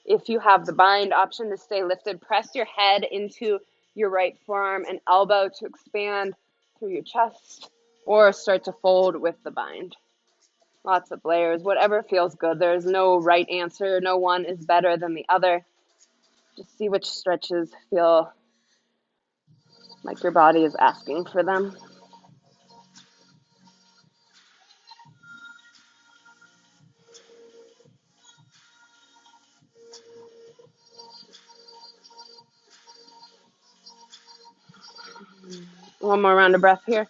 If you have the bind option to stay lifted, press your head into your right forearm and elbow to expand through your chest, or start to fold with the bind. Lots of layers, whatever feels good. There's no right answer. No one is better than the other. Just see which stretches feel like your body is asking for them. One more round of breath here.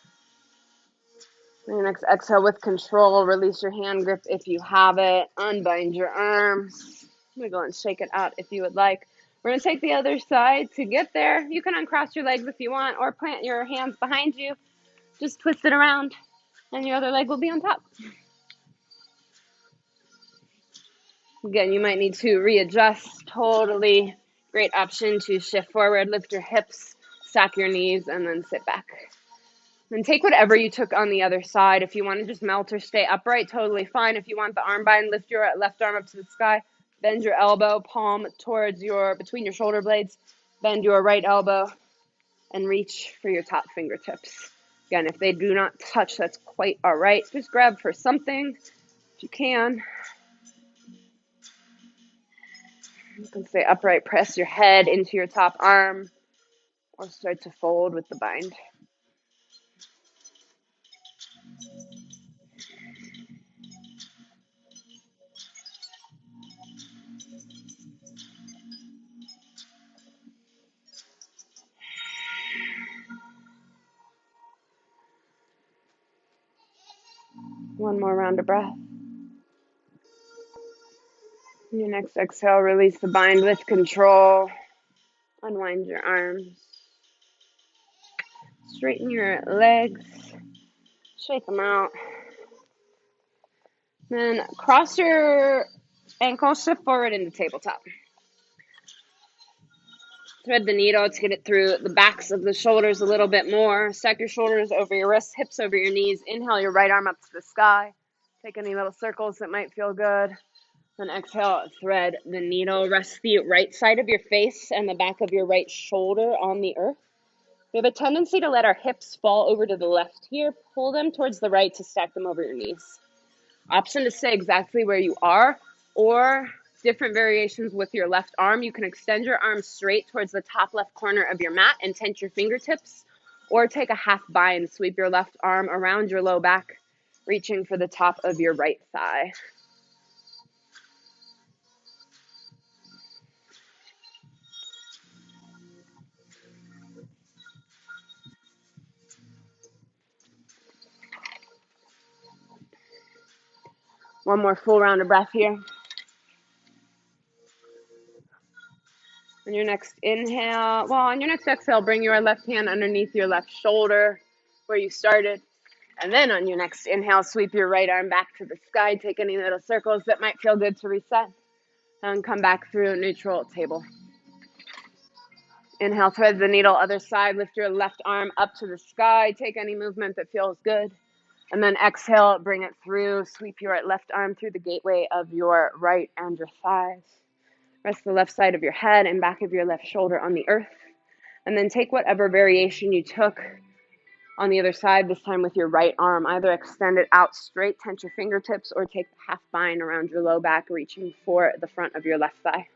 Your next exhale with control. Release your hand grip if you have it. Unbind your arms. Wiggle and shake it out if you would like. We're going to take the other side. To get there, you can uncross your legs if you want or plant your hands behind you. Just twist it around and your other leg will be on top. Again, you might need to readjust. Totally great option to shift forward, lift your hips, stack your knees, and then sit back. Then take whatever you took on the other side. If you want to just melt or stay upright, totally fine. If you want the arm bind, lift your left arm up to the sky, bend your elbow, palm towards between your shoulder blades, bend your right elbow, and reach for your top fingertips. Again, if they do not touch, that's quite all right. Just grab for something if you can. You can stay upright, press your head into your top arm, or start to fold with the bind. One more round of breath. Your next exhale, release the bind with control. Unwind your arms. Straighten your legs. Shake them out. Then cross your ankles, shift forward into tabletop. Thread the needle to get it through the backs of the shoulders a little bit more. Stack your shoulders over your wrists, hips over your knees. Inhale your right arm up to the sky. Take any little circles that might feel good. Then exhale, thread the needle. Rest the right side of your face and the back of your right shoulder on the earth. We have a tendency to let our hips fall over to the left here. Pull them towards the right to stack them over your knees. Option to stay exactly where you are, or different variations with your left arm. You can extend your arm straight towards the top left corner of your mat and tense your fingertips, or take a half bind. Sweep your left arm around your low back, reaching for the top of your right thigh. One more full round of breath here. On your next inhale, on your next exhale, bring your left hand underneath your left shoulder where you started. And then on your next inhale, sweep your right arm back to the sky. Take any little circles that might feel good to reset. And come back through neutral table. Inhale, thread the needle, other side. Lift your left arm up to the sky. Take any movement that feels good. And then exhale, bring it through. Sweep your left arm through the gateway of your right and your thighs. Rest the left side of your head and back of your left shoulder on the earth. And then take whatever variation you took on the other side, this time with your right arm. Either extend it out straight, tense your fingertips, or take the half bind around your low back, reaching for the front of your left thigh.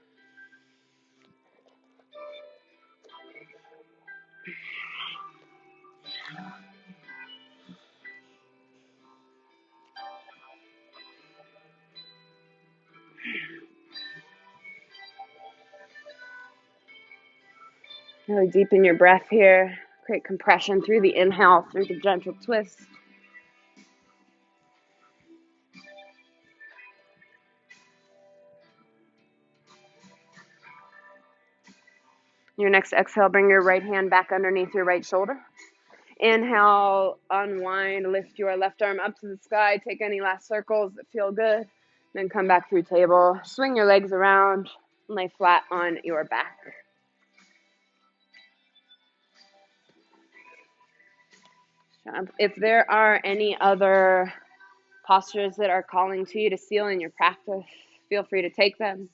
Really deepen your breath here. Create compression through the inhale, through the gentle twist. Your next exhale, bring your right hand back underneath your right shoulder. Inhale, unwind, lift your left arm up to the sky. Take any last circles that feel good. Then come back through table. Swing your legs around and lay flat on your back. If there are any other postures that are calling to you to seal in your practice, feel free to take them.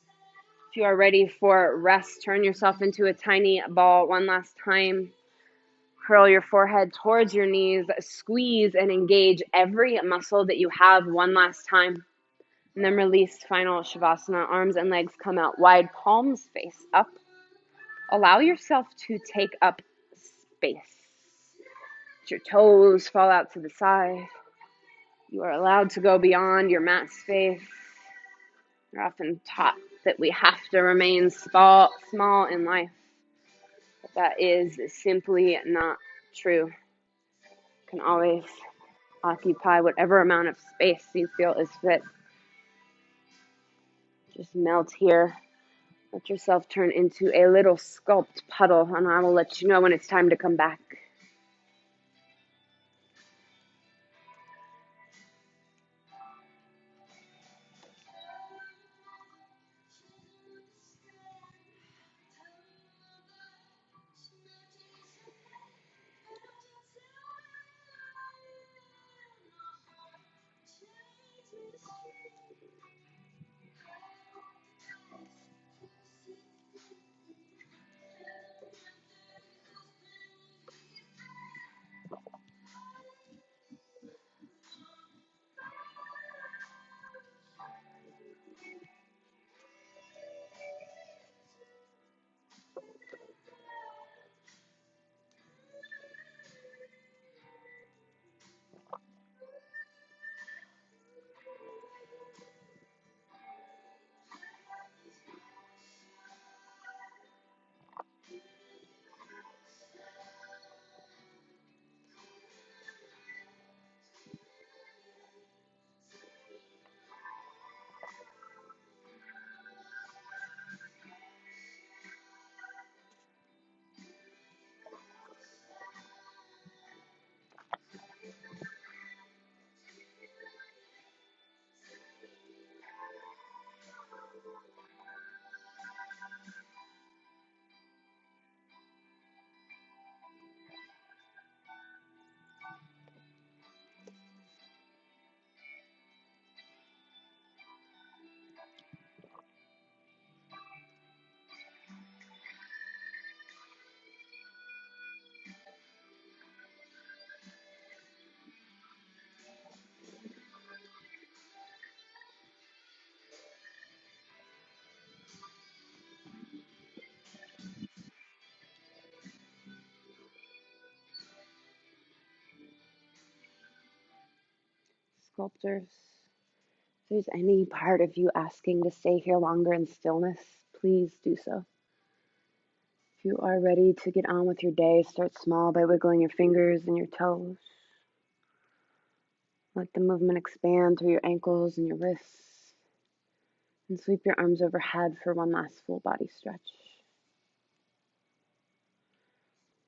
If you are ready for rest, turn yourself into a tiny ball one last time. Curl your forehead towards your knees, squeeze and engage every muscle that you have one last time. And then release, final Shavasana. Arms and legs come out wide, palms face up. Allow yourself to take up space. Let your toes fall out to the side. You are allowed to go beyond your mat space. You're often taught that we have to remain small in life, but that is simply not true. You can always occupy whatever amount of space you feel is fit. Just melt here. Let yourself turn into a little sculpt puddle, and I will let you know when it's time to come back. sculptors. If there's any part of you asking to stay here longer in stillness, please do so. If you are ready to get on with your day, start small by wiggling your fingers and your toes. Let the movement expand through your ankles and your wrists. And sweep your arms overhead for one last full body stretch.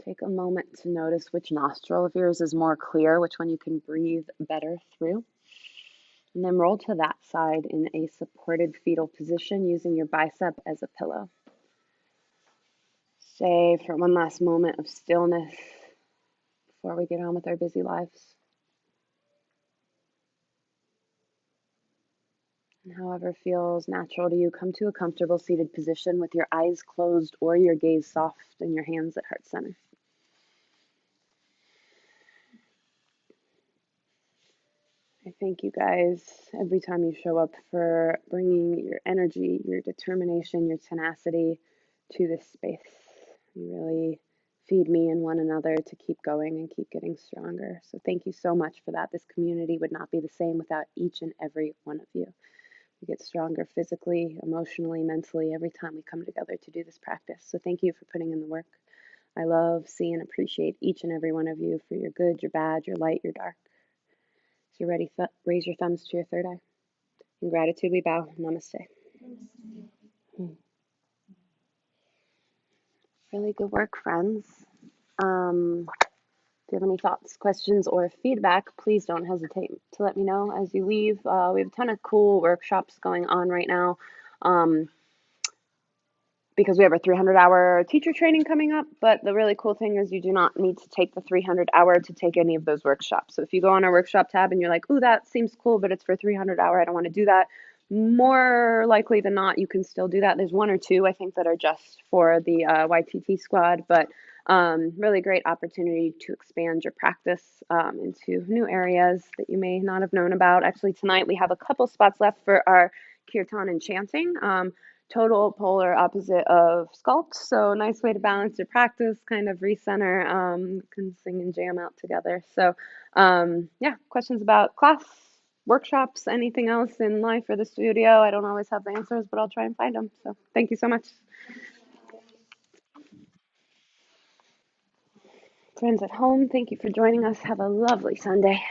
Take a moment to notice which nostril of yours is more clear, which one you can breathe better through. And then roll to that side in a supported fetal position using your bicep as a pillow. Stay for one last moment of stillness before we get on with our busy lives. And however feels natural to you, come to a comfortable seated position with your eyes closed or your gaze soft and your hands at heart center. I thank you guys every time you show up for bringing your energy, your determination, your tenacity to this space. You really feed me and one another to keep going and keep getting stronger. So thank you so much for that. This community would not be the same without each and every one of you. We get stronger physically, emotionally, mentally every time we come together to do this practice. So thank you for putting in the work. I love, see, and appreciate each and every one of you for your good, your bad, your light, your dark. If you're ready, raise your thumbs to your third eye. In gratitude, we bow. Namaste. Really good work, friends. If you have any thoughts, questions, or feedback, please don't hesitate to let me know as you leave. We have a ton of cool workshops going on right now. Because we have a 300-hour teacher training coming up, but the really cool thing is you do not need to take the 300-hour to take any of those workshops. So if you go on our workshop tab and you're like, ooh, that seems cool, but it's for 300-hour, I don't want to do that, more likely than not, you can still do that. There's one or two, I think, that are just for the YTT squad, but really great opportunity to expand your practice into new areas that you may not have known about. Actually, tonight we have a couple spots left for our kirtan and chanting. Total polar opposite of sculpt, so nice way to balance your practice, kind of recenter, can sing and jam out together. So yeah, questions about class, workshops, anything else in life or the studio, I don't always have the answers, but I'll try and find them. So thank you so much. Friends at home, thank you for joining us. Have a lovely Sunday.